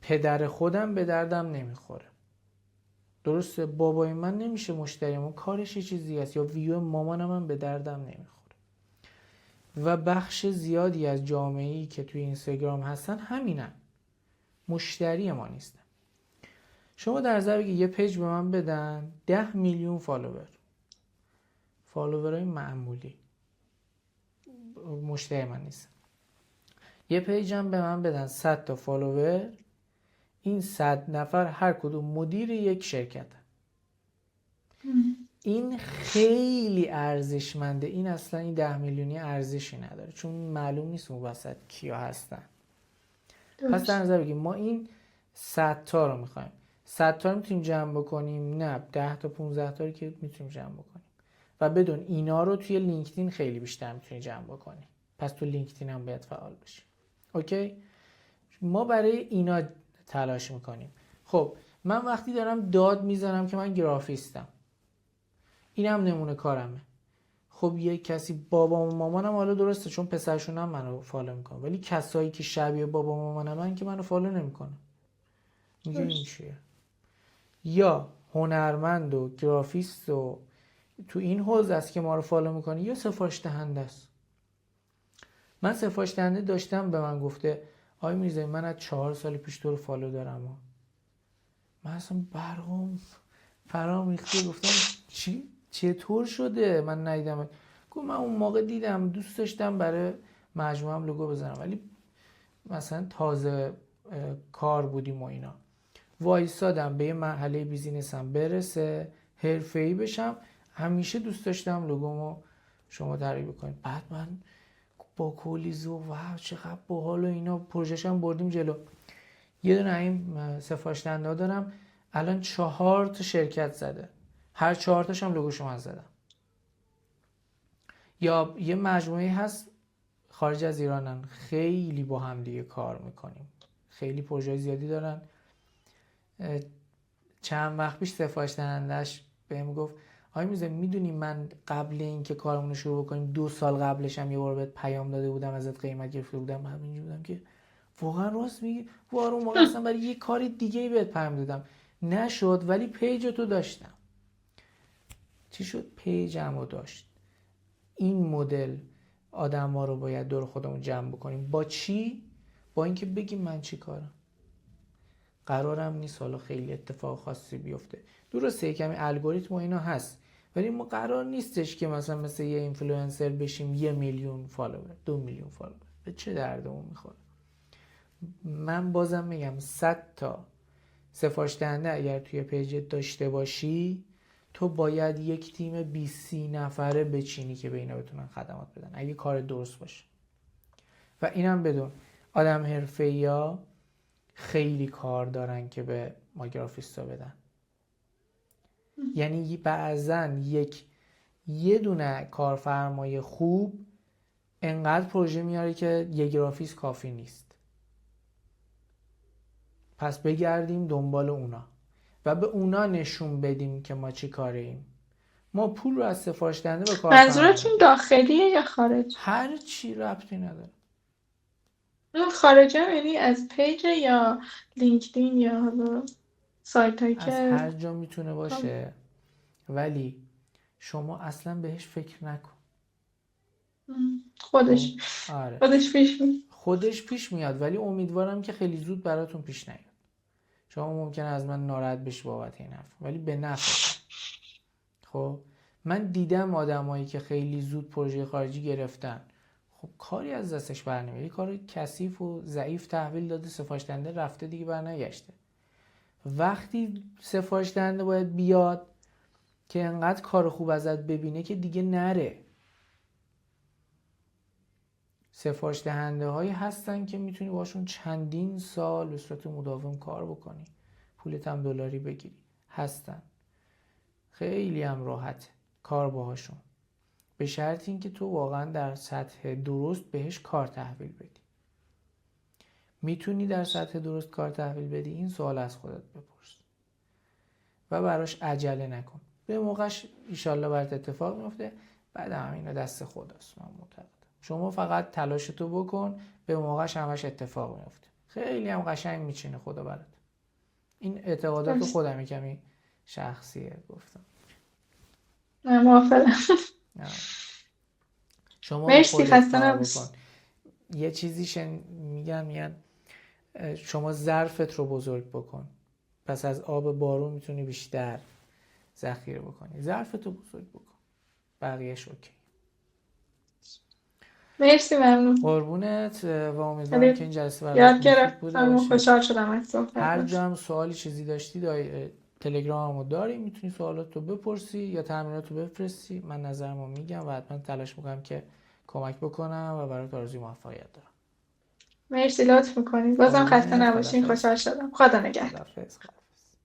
پدر خودم به دردم نمیخوره، درسته؟ بابای من نمیشه مشتریم، کارش یه چیزی هست، یا ویو مامانم هم به دردم نمیخوره. و بخش زیادی از جامعه‌ای که توی اینستاگرام هستن همینن، مشتری ما نیستن. شما در نظر بگیر یه پیج به من بدن 10 میلیون فالوورای معمولی، مشتری من نیستن. یه پیج هم به من بدن 100 تا فالوور، این 100 نفر هر کدوم مدیر یک شرکت. این خیلی ارزشمنده. این اصلا این 10 میلیونی ارزشی نداره، چون معلوم نیست اون وسط کیا هستن. پس در نظر بگیم ما این 100 تا رو میخوایم، 100 تا رو میتونیم جمع بکنیم؟ نه، 10 تا 15 تا رو که میتونیم جمع بکنیم. و بدون اینا رو توی لینکدین خیلی بیشتر میتونی جمع بکنی. پس تو لینکدین هم باید فعال باشی. اوکی؟ ما برای اینا تلاش میکنیم. خب من وقتی دارم داد میزنم که من گرافیستم، اینم نمونه کارمه. خب یه کسی، بابا و مامانم حالا درسته چون پسرشون هم منو فالو میکنه، ولی کسایی که شبیه بابا و مامانم من که منو فالو نمیکنه. میگه این چیه؟ یا هنرمند و گرافیست و تو این حوزه است که ما رو فالو میکنه، یا سفارش دهنده است. من سفارش دهنده داشتم به من گفته آقای میرزایی من از 4 سال پیش تو رو فالو دارم و من اصلا برام فرام ریخته. گفتم چطور شده من ندیدم؟ گفت من اون موقع دیدم، دوست داشتم برای مجموعم لوگو بزنم، ولی مثلا تازه کار بودیم و اینا، وایسادم به یه مرحله بیزینسم برسه، حرفه‌ای بشم، همیشه دوست داشتم لوگومو شما طراحی بکنید. بعد من با کلی ذوق واو چقدر باحال و اینا پروژه‌شم بردیم جلو. یه دونه این سفارش دهنده دارم الان 4 تا شرکت زده، هر 4 تاش هم لوگوشو من زدم. یا یه مجموعه هست خارج از ایرانن، خیلی با هم دیگه کار میکنیم، خیلی پروژه زیادی دارن. چند وقت پیش سفارش دهندش بهم گفت آقای میرزا میدونی من قبل اینکه کارمون رو شروع بکنیم 2 سال قبلش هم یه بار بهت پیام داده بودم ازت قیمت گرفته بودم. همینجوری بودم که واقعا راست میگی؟ وارو موقع اصلا برای یه کاری دیگه بهت پیام دادم نشد، ولی پیج تو داشتم. چی شد؟ پیجمو داشت. این مدل آدما رو باید دور خودمون جمع بکنیم. با چی؟ با اینکه بگیم من چی کارم. قرارم نیست حالا خیلی اتفاق خاصی بیفته، درسته کمی الگوریتم و اینا هست، ولی ما قرار نیستش که مثلا مثل یه اینفلوئنسر بشیم 1 میلیون فالوور 2 میلیون فالوور. به چه دردمون میخوره؟ من بازم میگم 100 تا سفارش دهنده اگر توی پیجت داشته باشی، تو باید یک تیم 20-30 نفره بچینی که به اینا بتونن خدمات بدن اگه کار درست باشه. و اینم بدون آدم حرفه‌ای‌ها خیلی کار دارن که به ما گرافیستا بدن. یعنی بعضن یه دونه کارفرمای خوب انقدر پروژه میاره که یه گرافیست کافی نیست. پس بگردیم دنبال اونا و به اونا نشون بدیم که ما چی کاره ایم. ما پول رو از سفارش دهنده به کارفرما. منظورتون داخلیه یا خارج؟ هر چی ربطی نداره. خارجه یعنی از پیج یا لینکدین یا حالا سایت هایی از که هر جا میتونه باشه، ولی شما اصلا بهش فکر نکن. خودش آره پیش میاد. خودش پیش میاد، ولی امیدوارم که خیلی زود براتون پیش نیاد. شما ممکنه از من ناراحت بشی بابت این حرف، ولی به نفع. خب من دیدم آدمایی که خیلی زود پروژه خارجی گرفتن، خب کاری از دستش برنمیاد، یه کار کثیف و ضعیف تحویل داده، سفارش دهنده رفته دیگه برنگشته. وقتی سفارش دهنده باید بیاد که انقدر کار خوب ازت ببینه که دیگه نره. سفارش دهنده هایی هستن که میتونی باشون چندین سال به صورت مداوم کار بکنی، پولت هم دلاری بگیری. هستن، خیلی هم راحت کار باهاشون، به شرط اینکه تو واقعا در سطح درست بهش کار تحویل بدی. میتونی در سطح درست کار تحویل بدی؟ این سوال از خودت بپرس و براش عجله نکن. به موقعش ایشالله برات اتفاق میفته، بعد همین دست خداست. من معتقدم شما فقط تلاشتو بکن، به موقعش همش اتفاق میفته. خیلی هم قشنگ میچینه خدا برات. این اعتقادات مرسی. خودم کمی شخصیه گفتم. نه، موافقم. نه. شما رو مرسی، خودت خسته کار نباشی. بکن. یه چیزی میگن شما ظرفت رو بزرگ بکن، پس از آب بارون میتونی بیشتر ذخیره بکنی. ظرفت رو بزرگ بکن، بقیهش اوکی. مرسی، ممنون. قربونت و امیدوارم که خیلی این جلسه برات یاد مفید بوده گرفتم و باشه. خوشحال شدم از هر صحبتات. جا هم سوالی چیزی داشتی تلگراممو داری، میتونی سوالاتو بپرسی یا تمریناتو بفرستی، من نظرمو میگم و حتما تلاش میکنم که کمک بکنم و برات آرزوی موفقیت دارم. مرسی، لطف میکنی. بازم خسته قربونت، نباشین. خداحافظ. خوشحال شدم. خدا نگهدار. خداحافظ.